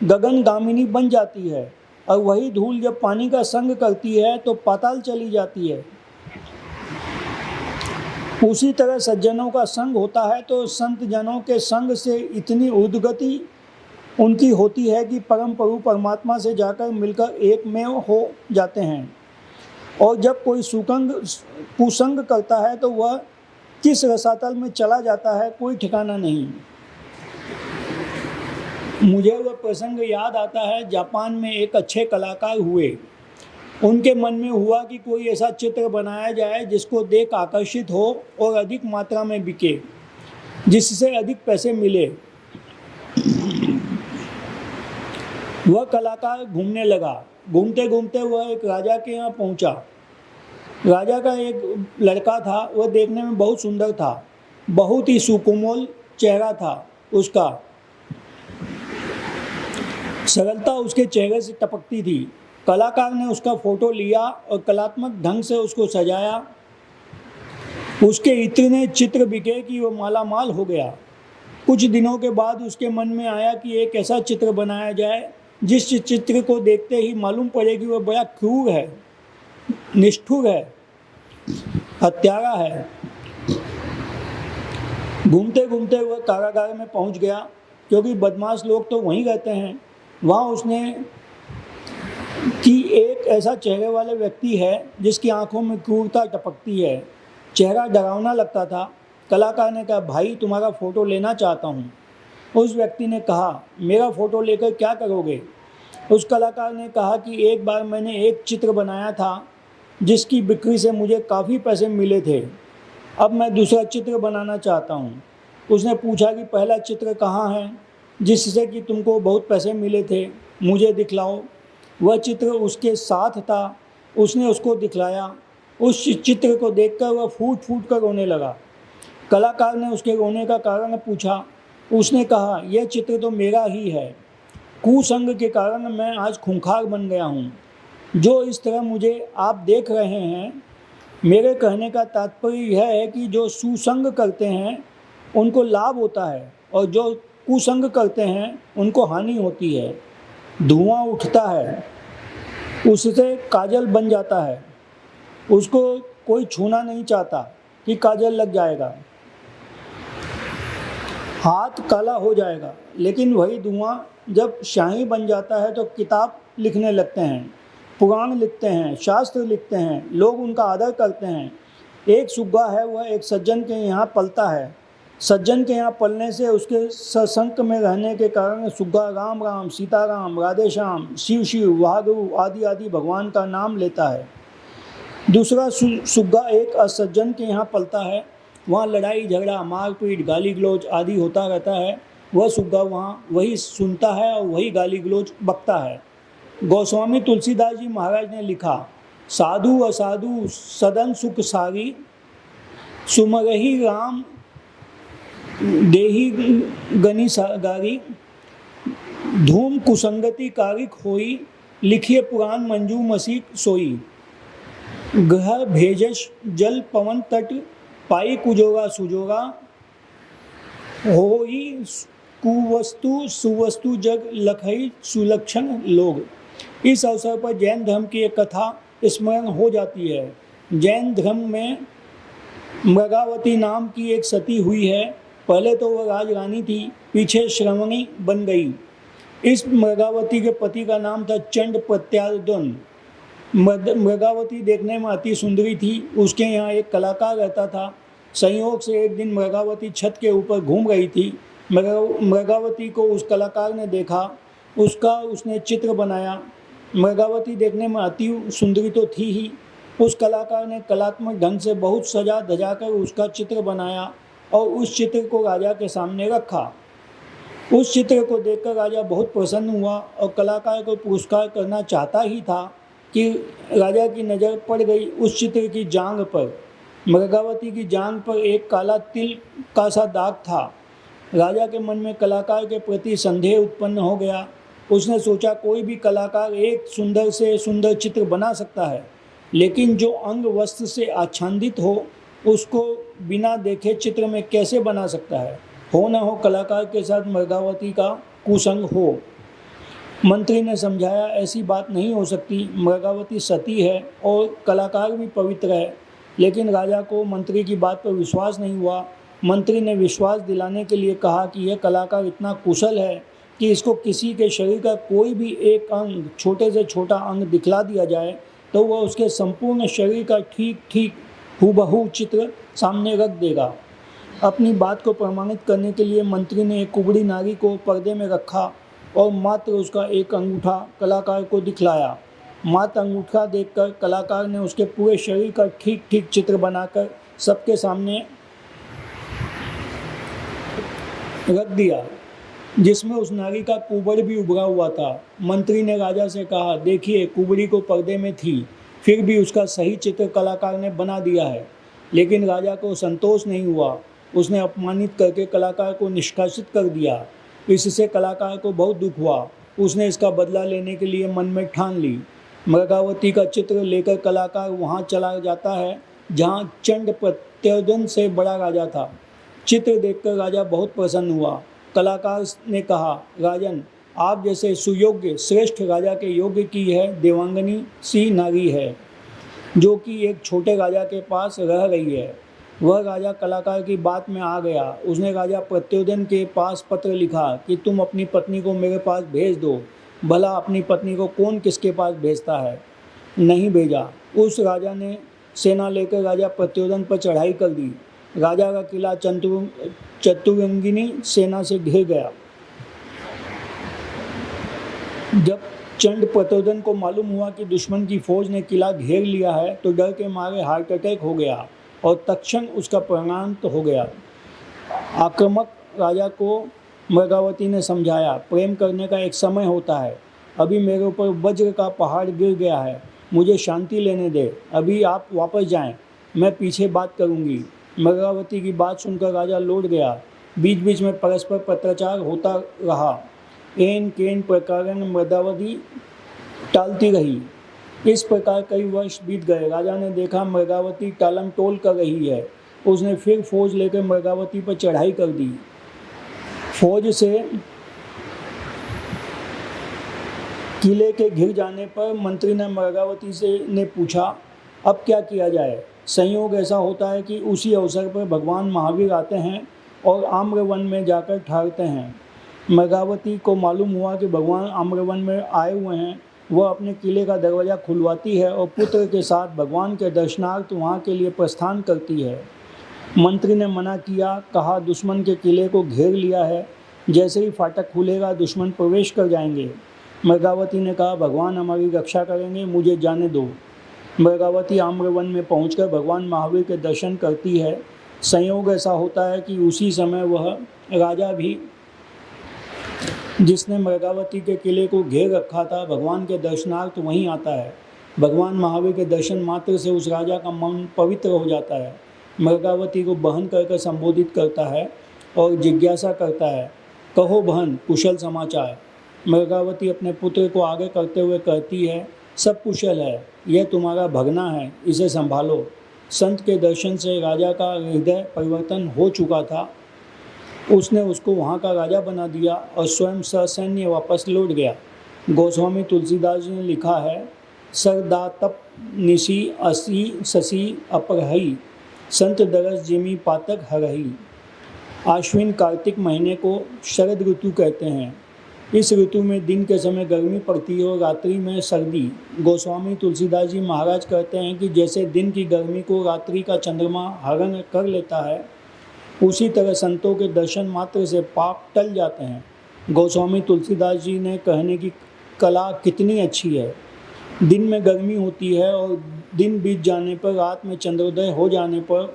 S1: गगन गामिनी बन जाती है, और वही धूल जब पानी का संग करती है तो पाताल चली जाती है। उसी तरह सज्जनों का संग होता है तो संत जनों के संग से इतनी उद्गति उनकी होती है कि परम प्रभु परमात्मा से जाकर मिलकर एक में हो जाते हैं। और जब कोई कुसंग करता है तो वह किस रसातल में चला जाता है कोई ठिकाना नहीं। मुझे वह प्रसंग याद आता है, जापान में एक अच्छे कलाकार हुए। उनके मन में हुआ कि कोई ऐसा चित्र बनाया जाए जिसको देख आकर्षित हो और अधिक मात्रा में बिके, जिससे अधिक पैसे मिले। वह कलाकार घूमने लगा। घूमते घूमते वह एक राजा के यहाँ पहुँचा। राजा का एक लड़का था, वह देखने में बहुत सुंदर था, बहुत ही सुकोमल चेहरा था उसका। सरलता उसके चेहरे से टपकती थी। कलाकार ने उसका फोटो लिया और कलात्मक ढंग से उसको सजाया। उसके इतने चित्र बिके कि वो मालामाल हो गया। कुछ दिनों के बाद उसके मन में आया कि एक ऐसा चित्र बनाया जाए जिस चित्र को देखते ही मालूम पड़े कि वह बड़ा क्रूर है, निष्ठुर है, हत्यारा है। घूमते घूमते वह कारागार में पहुंच गया, क्योंकि बदमाश लोग तो वहीं रहते हैं। वहाँ उसने कि एक ऐसा चेहरे वाले व्यक्ति है जिसकी आंखों में क्रूरता टपकती है। चेहरा डरावना लगता था। कलाकार ने कहा, भाई तुम्हारा फ़ोटो लेना चाहता हूँ। उस व्यक्ति ने कहा, मेरा फ़ोटो लेकर क्या करोगे? उस कलाकार ने कहा कि एक बार मैंने एक चित्र बनाया था जिसकी बिक्री से मुझे काफ़ी पैसे मिले थे। अब मैं दूसरा चित्र बनाना चाहता हूँ। उसने पूछा कि पहला चित्र कहाँ है जिससे कि तुमको बहुत पैसे मिले थे, मुझे दिखलाओ। वह चित्र उसके साथ था। उसने उसको दिखलाया। उस चित्र को देखकर वह फूट फूट कर रोने लगा। कलाकार ने उसके रोने का कारण पूछा। उसने कहा, यह चित्र तो मेरा ही है। कुसंग के कारण मैं आज खूंखार बन गया हूँ। जो इस तरह मुझे आप देख रहे हैं, मेरे कहने का तात्पर्य यह है कि जो सुसंग करते हैं उनको लाभ होता है और जो कुसंग करते हैं उनको हानि होती है। धुआं उठता है, उससे काजल बन जाता है। उसको कोई छूना नहीं चाहता कि काजल लग जाएगा, हाथ काला हो जाएगा। लेकिन वही धुआं जब शाही बन जाता है तो किताब लिखने लगते हैं, पुराण लिखते हैं, शास्त्र लिखते हैं, लोग उनका आदर करते हैं। एक सुग्गा है, वह एक सज्जन के यहाँ पलता है। सज्जन के यहाँ पलने से उसके सत्संग में रहने के कारण सुग्गा राम राम, सीताराम, राधे श्याम, शिव शिव, वाहगुरु आदि आदि भगवान का नाम लेता है। दूसरा सुग्गा एक असज्जन के यहाँ पलता है। वहाँ लड़ाई झगड़ा, मारपीट, गाली गलौज आदि होता रहता है। वह सुग्गा वहाँ वही सुनता है और वही गाली गलौज बकता है। गोस्वामी तुलसीदास जी महाराज ने लिखा, साधु असाधु सदन सुख सारी, सुमरहि राम देही गनी गारी, धूम कुसंगति कारिक होई, लिखिए पुराण मंजू मसीह सोई। ग्रह भेजस जल पवन तट, पाई कुजोगा सुजोगा, होई कुवस्तु सुवस्तु जग लखई सुलक्षण लोग। इस अवसर पर जैन धर्म की एक कथा स्मरण हो जाती है। जैन धर्म में मृगावती नाम की एक सती हुई है। पहले तो वह राजरानी थी, पीछे श्रवणी बन गई। इस मृगावती के पति का नाम था चंड प्रत्यादन। मृगावती देखने में अति सुंदरी थी। उसके यहाँ एक कलाकार रहता था। संयोग से एक दिन मृगावती छत के ऊपर घूम रही थी। मृगावती को उस कलाकार ने देखा, उसने चित्र बनाया। मृगावती देखने में अति सुंदरी तो थी ही। उस कलाकार ने कलात्मक ढंग से बहुत सजा धजा कर उसका चित्र बनाया और उस चित्र को राजा के सामने रखा। उस चित्र को देखकर राजा बहुत प्रसन्न हुआ और कलाकार को पुरस्कार करना चाहता ही था कि राजा की नज़र पड़ गई उस चित्र की जांघ पर। मृगावती की जांघ पर एक काला तिल का सा दाग था। राजा के मन में कलाकार के प्रति संदेह उत्पन्न हो गया। उसने सोचा, कोई भी कलाकार एक सुंदर से सुंदर चित्र बना सकता है, लेकिन जो अंग वस्त्र से आच्छादित हो उसको बिना देखे चित्र में कैसे बना सकता है? हो न हो कलाकार के साथ मृगावती का कुसंग हो। मंत्री ने समझाया, ऐसी बात नहीं हो सकती। मृगावती सती है और कलाकार भी पवित्र है। लेकिन राजा को मंत्री की बात पर विश्वास नहीं हुआ। मंत्री ने विश्वास दिलाने के लिए कहा कि यह कलाकार इतना कुशल है कि इसको किसी के शरीर का कोई भी एक अंग, छोटे से छोटा अंग दिखला दिया जाए तो वह उसके संपूर्ण शरीर का ठीक ठीक हूबहू चित्र सामने रख देगा। अपनी बात को प्रमाणित करने के लिए मंत्री ने एक कुबड़ी नारी को पर्दे में रखा और मात्र उसका एक अंगूठा कलाकार को दिखलाया। मात्र अंगूठा देखकर कलाकार ने उसके पूरे शरीर का ठीक ठीक चित्र बनाकर सबके सामने रख दिया, जिसमें उस नारी का कुबड़ भी उभरा हुआ था। मंत्री ने राजा से कहा, देखिए कुबड़ी को पर्दे में थी, फिर भी उसका सही चित्र कलाकार ने बना दिया है। लेकिन राजा को संतोष नहीं हुआ। उसने अपमानित करके कलाकार को निष्कासित कर दिया। इससे कलाकार को बहुत दुख हुआ। उसने इसका बदला लेने के लिए मन में ठान ली। मृगावती का चित्र लेकर कलाकार वहाँ चला जाता है जहाँ चंड प्रत्योदन से बड़ा राजा था। चित्र देखकर राजा बहुत प्रसन्न हुआ। कलाकार ने कहा, राजन, आप जैसे सुयोग्य श्रेष्ठ राजा के योग्य की है देवांगनी सी नारी है, जो कि एक छोटे राजा के पास रह रही है। वह राजा कलाकार की बात में आ गया। उसने राजा प्रत्योदन के पास पत्र लिखा कि तुम अपनी पत्नी को मेरे पास भेज दो। भला अपनी पत्नी को कौन किसके पास भेजता है। नहीं भेजा। उस राजा ने सेना लेकर राजा प्रत्योदन पर चढ़ाई कर दी। राजा का किला चतुरंगिनी सेना से घिर गया। जब चंड प्रत्योदन को मालूम हुआ कि दुश्मन की फौज ने किला घेर लिया है तो डर के मारे हार्ट अटैक हो गया और तत्क्षण उसका प्राणांत हो गया। आक्रामक राजा को मृगावती ने समझाया, प्रेम करने का एक समय होता है। अभी मेरे ऊपर वज्र का पहाड़ गिर गया है, मुझे शांति लेने दे। अभी आप वापस जाएं, मैं पीछे बात करूंगी। मृगावती की बात सुनकर राजा लौट गया। बीच बीच में परस्पर पत्राचार होता रहा। एन केन प्रकार मृगावती टालती रही। इस प्रकार कई वर्ष बीत गए। राजा ने देखा मृगावती टालम टोल कर रही है। उसने फिर फौज लेकर मृगावती पर चढ़ाई कर दी। फौज से किले के घिर जाने पर मंत्री ने मृगावती ने पूछा, अब क्या किया जाए। संयोग ऐसा होता है कि उसी अवसर पर भगवान महावीर आते हैं और आम्रवन में जाकर ठहरते हैं। मृगावती को मालूम हुआ कि भगवान आम्रवन में आए हुए हैं। वह अपने किले का दरवाज़ा खुलवाती है और पुत्र के साथ भगवान के दर्शनार्थ वहाँ के लिए प्रस्थान करती है। मंत्री ने मना किया, कहा दुश्मन के किले को घेर लिया है, जैसे ही फाटक खुलेगा दुश्मन प्रवेश कर जाएंगे। मृगावती ने कहा, भगवान हमारी रक्षा करेंगे, मुझे जाने दो। मृगावती आम्रवन में पहुंचकर भगवान महावीर के दर्शन करती है। संयोग ऐसा होता है कि उसी समय वह राजा भी जिसने मृगावती के किले को घेर रखा था भगवान के दर्शनार्थ वहीं आता है। भगवान महावीर के दर्शन मात्र से उस राजा का मन पवित्र हो जाता है। मृगावती को बहन कहकर संबोधित करता है और जिज्ञासा करता है, कहो बहन, कुशल समाचार। मृगावती अपने पुत्र को आगे करते हुए कहती है, सब कुशल है, यह तुम्हारा भगना है, इसे संभालो। संत के दर्शन से राजा का हृदय परिवर्तन हो चुका था। उसने उसको वहाँ का राजा बना दिया और स्वयं ससैन्य वापस लौट गया। गोस्वामी तुलसीदास जी ने लिखा है, सरदातप निशी असी ससी अपरही, संत दरस जिमी पातक हरही। आश्विन कार्तिक महीने को शरद ऋतु कहते हैं। इस ऋतु में दिन के समय गर्मी पड़ती है और रात्रि में सर्दी। गोस्वामी तुलसीदास जी महाराज कहते हैं कि जैसे दिन की गर्मी को रात्रि का चंद्रमा हरण कर लेता है, उसी तरह संतों के दर्शन मात्र से पाप टल जाते हैं। गोस्वामी तुलसीदास जी ने कहने की कला कितनी अच्छी है। दिन में गर्मी होती है और दिन बीत जाने पर, रात में चंद्रोदय हो जाने पर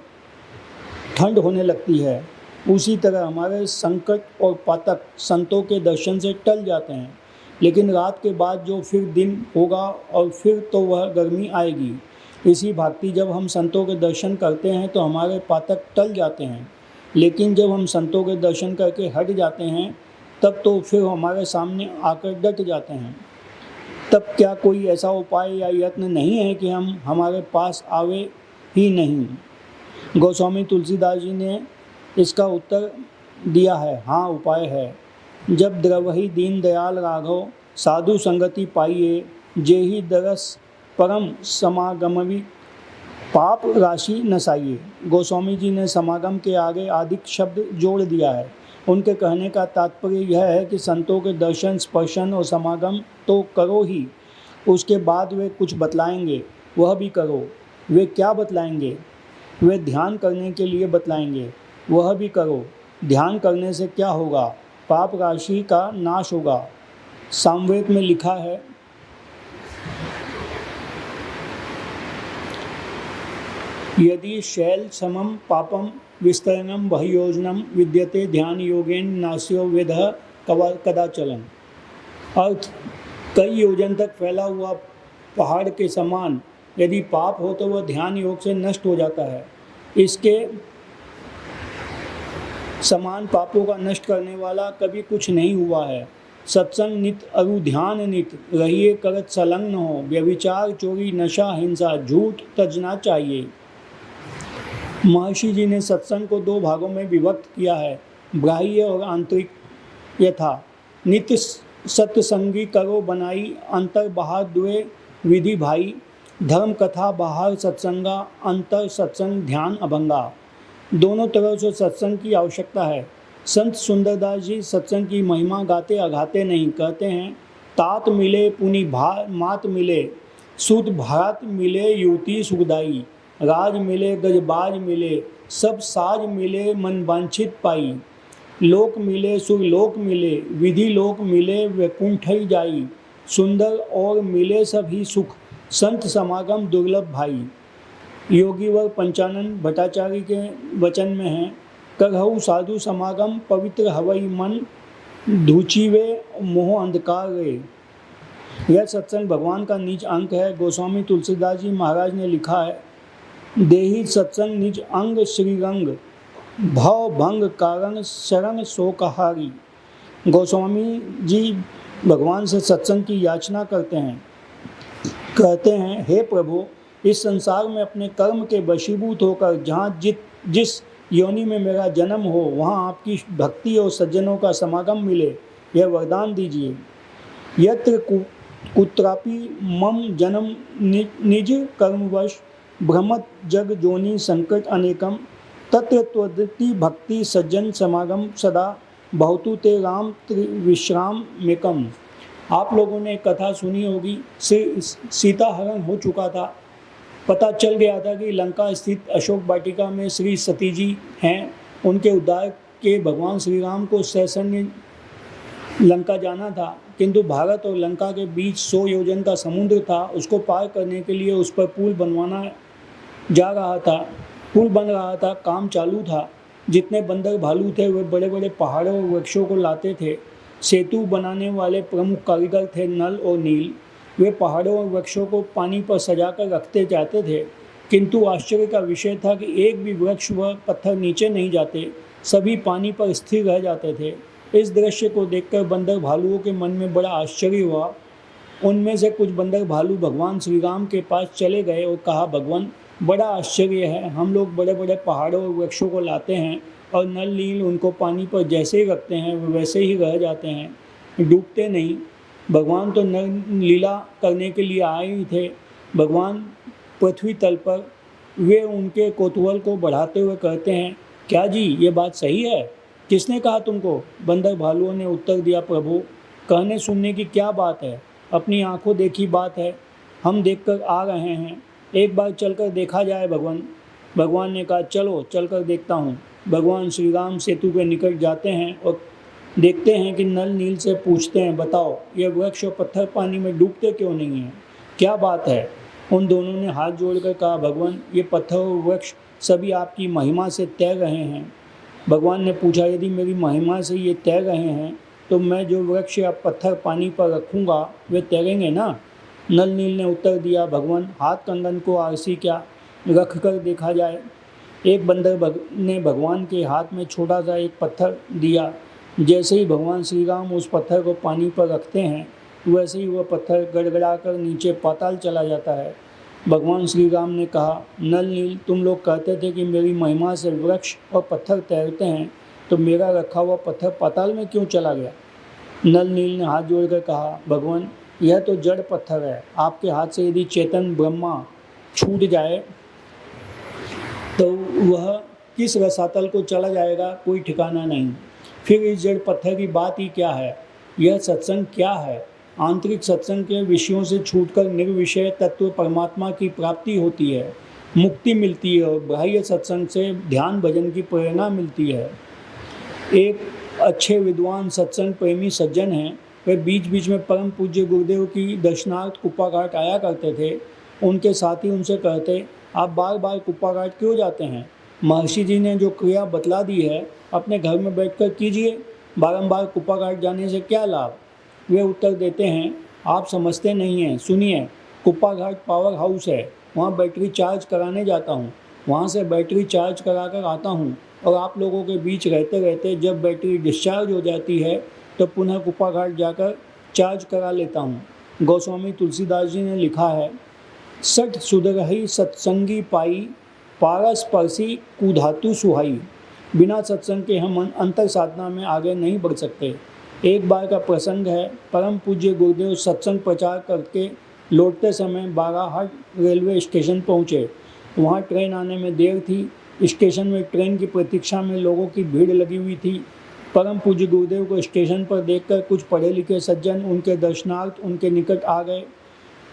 S1: ठंड होने लगती है। उसी तरह हमारे संकट और पातक संतों के दर्शन से टल जाते हैं, लेकिन रात के बाद जो फिर दिन होगा और फिर तो वह गर्मी आएगी। इसी भांति जब हम संतों के दर्शन करते हैं तो हमारे पातक टल जाते हैं, लेकिन जब हम संतों के दर्शन करके हट जाते हैं तब तो फिर हमारे सामने आकर डट जाते हैं। तब क्या कोई ऐसा उपाय या यत्न नहीं है कि हम हमारे पास आवे ही नहीं। गोस्वामी तुलसीदास जी ने इसका उत्तर दिया है, हाँ उपाय है। जब द्रवही दीन दयाल राघव साधु संगति पाइए, जेहि दरस परम समागमवि पाप राशि नसाइए। गोस्वामी जी ने समागम के आगे आदिक शब्द जोड़ दिया है। उनके कहने का तात्पर्य यह है कि संतों के दर्शन, स्पर्शन और समागम तो करो ही, उसके बाद वे कुछ बतलाएंगे, वह भी करो। वे क्या बतलाएंगे? वे ध्यान करने के लिए बतलाएंगे, वह भी करो। ध्यान करने से क्या होगा? पाप राशि का नाश होगा। सामवेद में लिखा है, यदि शैल समम पापम विस्तरणम बहयोजनम विद्यते ध्यान योगेन नास्यो वेदः कदाचलन। अर्थ, कई योजन तक फैला हुआ पहाड़ के समान यदि पाप हो तो वह ध्यान योग से नष्ट हो जाता है। इसके समान पापों का नष्ट करने वाला कभी कुछ नहीं हुआ है। सत्संग नित अरु ध्यान नित, रहिए करत संलग्न हो। व्यभिचार, चोरी, नशा, हिंसा, झूठ तजना चाहिए। महर्षि जी ने सत्संग को दो भागों में विभक्त किया है, बाह्य और आंतरिक। यथा नित्य सत्संगी करो बनाई, अंतर बाहर दुए विधि भाई। धर्म कथा बाहर सत्संगा, अंतर सत्संग ध्यान अभंगा। दोनों तरफ से सत्संग की आवश्यकता है। संत सुंदरदास जी सत्संग की महिमा गाते अघाते नहीं, कहते हैं तात मिले पुनि मात मिले, सुध भारत मिले युवती सुखदाई, राज मिले गजबाज मिले, सब साज मिले मन वांछित पाई, लोक मिले सुरलोक मिले, विधि लोक मिले वैकुंठ जाई, सुंदर और मिले सभी सुख, संत समागम दुर्लभ भाई। योगीवर पंचानन भट्टाचार्य के वचन में है, करहु साधु समागम पवित्र हवई मन, धूचिवे मोह अंधकार रे। यह सत्संग भगवान का निज अंक है। गोस्वामी तुलसीदास जी महाराज ने लिखा है, देहि सत्संग निज अंग श्रीरंग, भव भंग कारण शरण शोकहारी। गोस्वामी जी भगवान से सत्संग की याचना करते हैं, कहते हैं हे प्रभु, इस संसार में अपने कर्म के वशीभूत होकर जहाँ जिस योनि में मेरा जन्म हो वहाँ आपकी भक्ति और सज्जनों का समागम मिले, यह वरदान दीजिए। यत्र कुत्रापि मम जन्म निज कर्मवश, भ्रमत जग जोनि संकट अनेकम, तत्र त्वदति भक्ति सज्जन समागम सदा, बहुतु ते राम विश्राम मेकम। आप लोगों ने कथा सुनी होगी, सीता हरण हो चुका था। पता चल गया था कि लंका स्थित अशोक वाटिका में श्री सती जी हैं। उनके उद्धार के भगवान श्री राम को सैन्य लंका जाना था, किंतु भारत और लंका के बीच 100 योजन का समुद्र था। उसको पार करने के लिए उस पर पुल बनवाना जा रहा था। पुल बन रहा था, काम चालू था। जितने बंदर भालू थे वे बड़े बड़े पहाड़ों और वृक्षों को लाते थे। सेतु बनाने वाले प्रमुख कारीगर थे नल और नील। वे पहाड़ों और वृक्षों को पानी पर सजाकर रखते जाते थे, किंतु आश्चर्य का विषय था कि एक भी वृक्ष व पत्थर नीचे नहीं जाते, सभी पानी पर स्थिर रह जाते थे। इस दृश्य को देखकर बंदर भालुओं के मन में बड़ा आश्चर्य हुआ। उनमें से कुछ बंदर भालू भगवान श्री राम के पास चले गए और कहा, भगवान, बड़ा आश्चर्य है, हम लोग बड़े बड़े पहाड़ों और वृक्षों को लाते हैं और नल नील उनको पानी पर जैसे ही रखते हैं वे वैसे ही रह जाते हैं, डूबते नहीं। भगवान तो नर लीला करने के लिए आए ही थे। भगवान पृथ्वी तल पर वे उनके कौतूहल को बढ़ाते हुए कहते हैं, क्या जी ये बात सही है? किसने कहा तुमको? बंदर भालुओं ने उत्तर दिया, प्रभु, कहने सुनने की क्या बात है, अपनी आंखों देखी बात है, हम देखकर आ रहे हैं, एक बार चलकर देखा जाए भगवान। भगवान ने कहा, चलो चलकर देखता हूँ। भगवान श्री राम सेतु के निकट जाते हैं और देखते हैं कि नल नील से पूछते हैं, बताओ ये वृक्ष और पत्थर पानी में डूबते क्यों नहीं हैं, क्या बात है? उन दोनों ने हाथ जोड़कर कहा, भगवान, ये पत्थर और वृक्ष सभी आपकी महिमा से तैर रहे हैं। भगवान ने पूछा, यदि मेरी महिमा से ये तैर रहे हैं तो मैं जो वृक्ष या पत्थर पानी पर रखूँगा वे तैरेंगे ना? नल नील ने उत्तर दिया, भगवान, हाथ कंगन को आरसी क्या, रख कर देखा जाए। एक बंदर ने भगवान के हाथ में छोटा सा एक पत्थर दिया। जैसे ही भगवान श्री राम उस पत्थर को पानी पर रखते हैं वैसे ही वह पत्थर गड़गड़ाकर नीचे पाताल चला जाता है। भगवान श्री राम ने कहा, नल नील, तुम लोग कहते थे कि मेरी महिमा से वृक्ष और पत्थर तैरते हैं, तो मेरा रखा हुआ पत्थर पाताल में क्यों चला गया? नल नील ने हाथ जोड़कर कहा, भगवान, यह तो जड़ पत्थर है, आपके हाथ से यदि चेतन ब्रह्मा छूट जाए तो वह किस रसातल को चला जाएगा, कोई ठिकाना नहीं। फिर इस जड़ पत्थर की बात ही क्या है? यह सत्संग क्या है? आंतरिक सत्संग के विषयों से छूटकर निर्विषय तत्व परमात्मा की प्राप्ति होती है, मुक्ति मिलती है और बाह्य सत्संग से ध्यान भजन की प्रेरणा मिलती है। एक अच्छे विद्वान सत्संग प्रेमी सज्जन हैं। वे बीच बीच में परम पूज्य गुरुदेव की दर्शनार्थ कुप्पा घाट आया करते थे। उनके साथी उनसे कहते, आप बार बार कुप्पा घाट क्यों जाते हैं? महर्षि जी ने जो क्रिया बतला दी है अपने घर में बैठकर कीजिए, बारंबार कुप्पा घाट जाने से क्या लाभ? वे उत्तर देते हैं, आप समझते नहीं हैं, सुनिए, कुप्पा घाट पावर हाउस है, वहाँ बैटरी चार्ज कराने जाता हूँ, वहाँ से बैटरी चार्ज करा कर आता हूँ और आप लोगों के बीच रहते रहते जब बैटरी डिस्चार्ज हो जाती है तो पुनः कुप्पा घाट जाकर चार्ज करा लेता हूँ। गोस्वामी तुलसीदास जी ने लिखा है, सठ सुधरहि सत्संगी पाई, पारस परसी कुधातु सुहाई। बिना सत्संग के हम अंतर साधना में आगे नहीं बढ़ सकते। एक बार का प्रसंग है, परम पूज्य गुरुदेव सत्संग प्रचार करके लौटते समय बागाहाट रेलवे स्टेशन पहुँचे। वहाँ ट्रेन आने में देर थी, स्टेशन में ट्रेन की प्रतीक्षा में लोगों की भीड़ लगी हुई थी। परम पूज्य गुरुदेव को स्टेशन पर देखकर कुछ पढ़े लिखे सज्जन उनके दर्शनार्थ उनके निकट आ गए।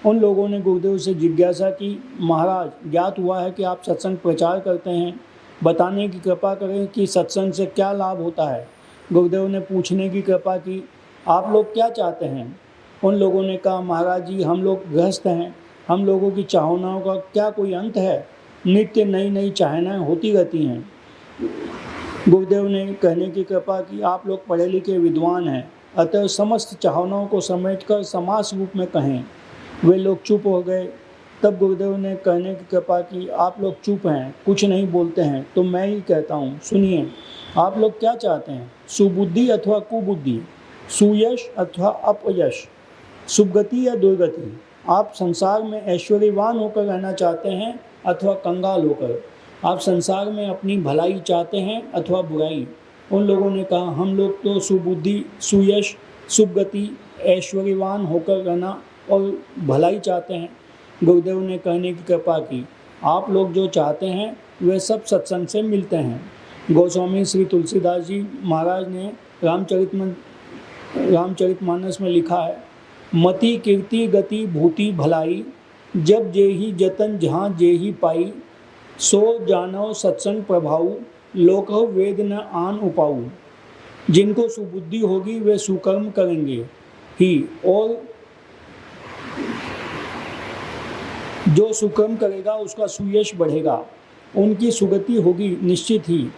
S1: उन लोगों ने गुरुदेव से जिज्ञासा की, महाराज, ज्ञात हुआ है कि आप सत्संग प्रचार करते हैं, बताने की कृपा करें कि सत्संग से क्या लाभ होता है। गुरुदेव ने पूछने की कृपा की, आप लोग क्या चाहते हैं? उन लोगों ने कहा, महाराज जी, हम लोग गृहस्थ हैं, हम लोगों की चाहनाओं का क्या कोई अंत है? नित्य नई नई चाहनाएं होती रहती हैं। गुरुदेव ने कहने की कृपा की, आप लोग पढ़े लिखे विद्वान हैं, अतः समस्त चाहनाओं को समेटकर समास रूप में कहें। वे लोग चुप हो गए। तब गुरुदेव ने कहने की कृपा की, आप लोग चुप हैं, कुछ नहीं बोलते हैं, तो मैं ही कहता हूँ, सुनिए। आप लोग क्या चाहते हैं? सुबुद्धि अथवा कुबुद्धि, सुयश अथवा अपयश, सुगति या दुर्गति? आप संसार में ऐश्वर्यवान होकर रहना चाहते हैं अथवा कंगाल होकर? आप संसार में अपनी भलाई चाहते हैं अथवा बुराई? उन लोगों ने कहा, हम लोग तो सुबुद्धि, सुयश, सुगति, ऐश्वर्यवान होकर रहना और भलाई चाहते हैं। गुरुदेव ने कहने की कृपा की, आप लोग जो चाहते हैं वे सब सत्संग से मिलते हैं। गोस्वामी श्री तुलसीदास जी महाराज ने रामचरितमानस में लिखा है, मति कीर्ति गति भूति भलाई, जब जेहि जतन जहाँ जेहि पाई, सो जानव सत्संग प्रभाऊ, लोक वेद न आन उपाऊ। जिनको सुबुद्धि होगी वे सुकर्म करेंगे ही, और जो सुकर्म करेगा उसका सुयश बढ़ेगा। उनकी सुगति होगी निश्चित ही,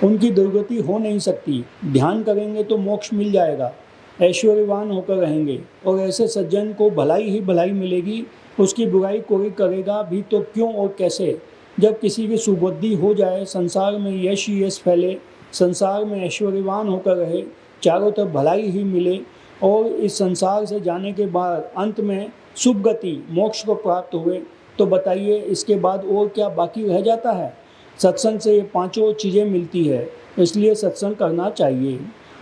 S1: उनकी दुर्गति हो नहीं सकती। ध्यान करेंगे तो मोक्ष मिल जाएगा, ऐश्वर्यवान होकर रहेंगे, और ऐसे सज्जन को भलाई ही भलाई मिलेगी। उसकी बुराई कोई करेगा भी तो क्यों और कैसे? जब किसी की सुबुद्धि हो जाए, संसार में यश ही यश फैले, संसार में ऐश्वर्यवान होकर रहे, चारों तरफ भलाई ही मिले, और इस संसार से जाने के बाद अंत में शुभ गति मोक्ष को प्राप्त हुए, तो बताइए इसके बाद और क्या बाकी रह जाता है? सत्संग से ये पांचों चीज़ें मिलती है, इसलिए सत्संग करना चाहिए।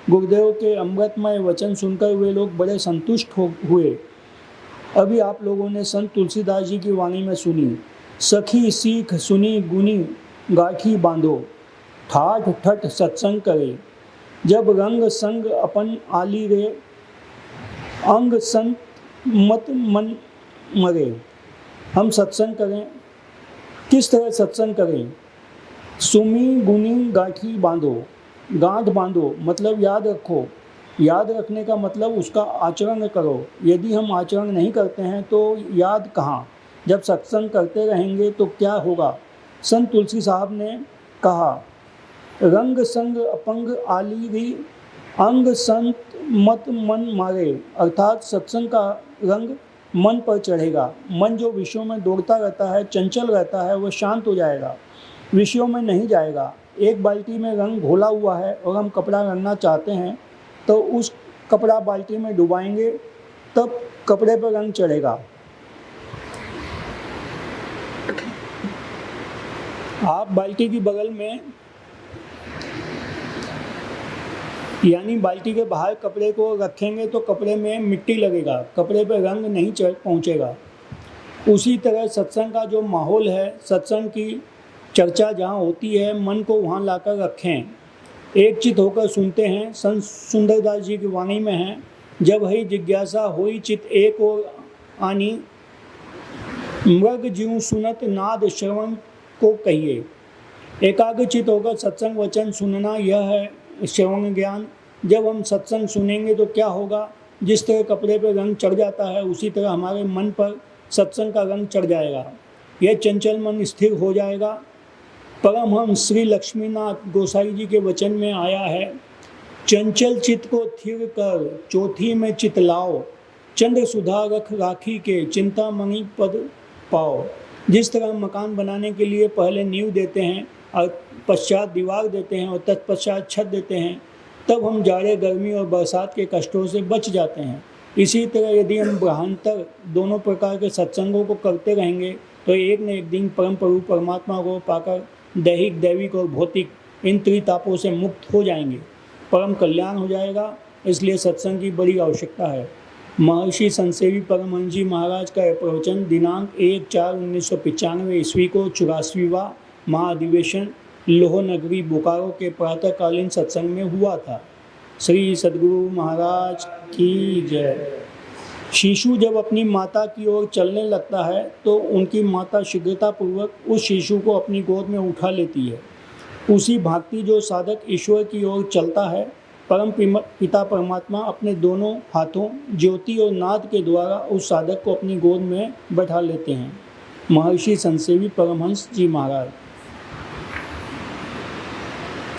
S1: गुरुदेव के अमृतमय वचन सुनकर वे लोग बड़े संतुष्ट हुए। अभी आप लोगों ने संत तुलसीदास जी की वाणी में सुनी, सखी सीख सुनी गुनी गाठी बांधो, ठाठ ठठ सत्संग करे, जब रंग संग अपन आली रे, अंग संत मत मन मरे। हम सत्संग करें, किस तरह सत्संग करें? सुमी गुनी गाठी बांधो, गांठ बांधो मतलब याद रखो। याद रखने का मतलब उसका आचरण करो। यदि हम आचरण नहीं करते हैं तो याद कहाँ? जब सत्संग करते रहेंगे तो क्या होगा? संत तुलसी साहब ने कहा, रंग संग अपंग आली री, अंग संत मत मन मारे, अर्थात सत्संग का रंग मन पर चढ़ेगा। मन जो विषयों में दौड़ता रहता है, चंचल रहता है, वह शांत हो जाएगा, विषयों में नहीं जाएगा। एक बाल्टी में रंग घोला हुआ है और हम कपड़ा रंगना चाहते हैं, तो उस कपड़ा बाल्टी में डुबाएंगे, तब कपड़े पर रंग चढ़ेगा। आप बाल्टी की बगल में, यानी बाल्टी के बाहर कपड़े को रखेंगे तो कपड़े में मिट्टी लगेगा, कपड़े पर रंग नहीं पहुँचेगा। उसी तरह सत्संग का जो माहौल है, सत्संग की चर्चा जहाँ होती है, मन को वहाँ लाकर रखें, एक चित होकर सुनते हैं। संत सुंदरदास जी की वाणी में है, जब ही जिज्ञासा होई चित एक और आनी, मृग जीव सुनत नाद श्रवण को कहिए। एकाग्रचित होकर सत्संग वचन सुनना, यह है श्रवण ज्ञान। जब हम सत्संग सुनेंगे तो क्या होगा? जिस तरह कपड़े पर रंग चढ़ जाता है, उसी तरह हमारे मन पर सत्संग का रंग चढ़ जाएगा। यह चंचल मन स्थिर हो जाएगा। परमहंस श्री लक्ष्मीनाथ गोसाई जी के वचन में आया है, चंचल चित्त को थिर कर चौथी में चित लाओ, चंद्र सुधा रख राखी के चिंतामणि पद पाओ। जिस तरह मकान बनाने के लिए पहले नींव देते हैं और पश्चात दीवार देते हैं और तत्पश्चात छत देते हैं, तब हम जाड़े, गर्मी और बरसात के कष्टों से बच जाते हैं। इसी तरह यदि हम ब्रह्मांतर दोनों प्रकार के सत्संगों को करते रहेंगे तो एक न एक दिन परम प्रभु परमात्मा को पाकर दैहिक, दैविक और भौतिक इन त्रितापों से मुक्त हो जाएंगे, परम कल्याण हो जाएगा। इसलिए सत्संग की बड़ी आवश्यकता है। महर्षि संतसेवी परमहंस जी महाराज का यह प्रवचन दिनांक 1/4/1995 ईस्वी को 84वां महाअधिवेशन लोहनगरी बोकारो के प्रातःकालीन सत्संग में हुआ था। श्री सद्गुरु महाराज की जय। शिशु जब अपनी माता की ओर चलने लगता है तो उनकी माता शीघ्रतापूर्वक उस शिशु को अपनी गोद में उठा लेती है। उसी भांति जो साधक ईश्वर की ओर चलता है, परम पिता परमात्मा अपने दोनों हाथों ज्योति और नाद के द्वारा उस साधक को अपनी गोद में बैठा लेते हैं। महर्षि संतसेवी परमहंस जी महाराज।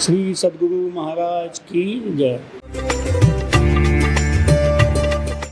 S1: श्री सद्गुरु महाराज की जय।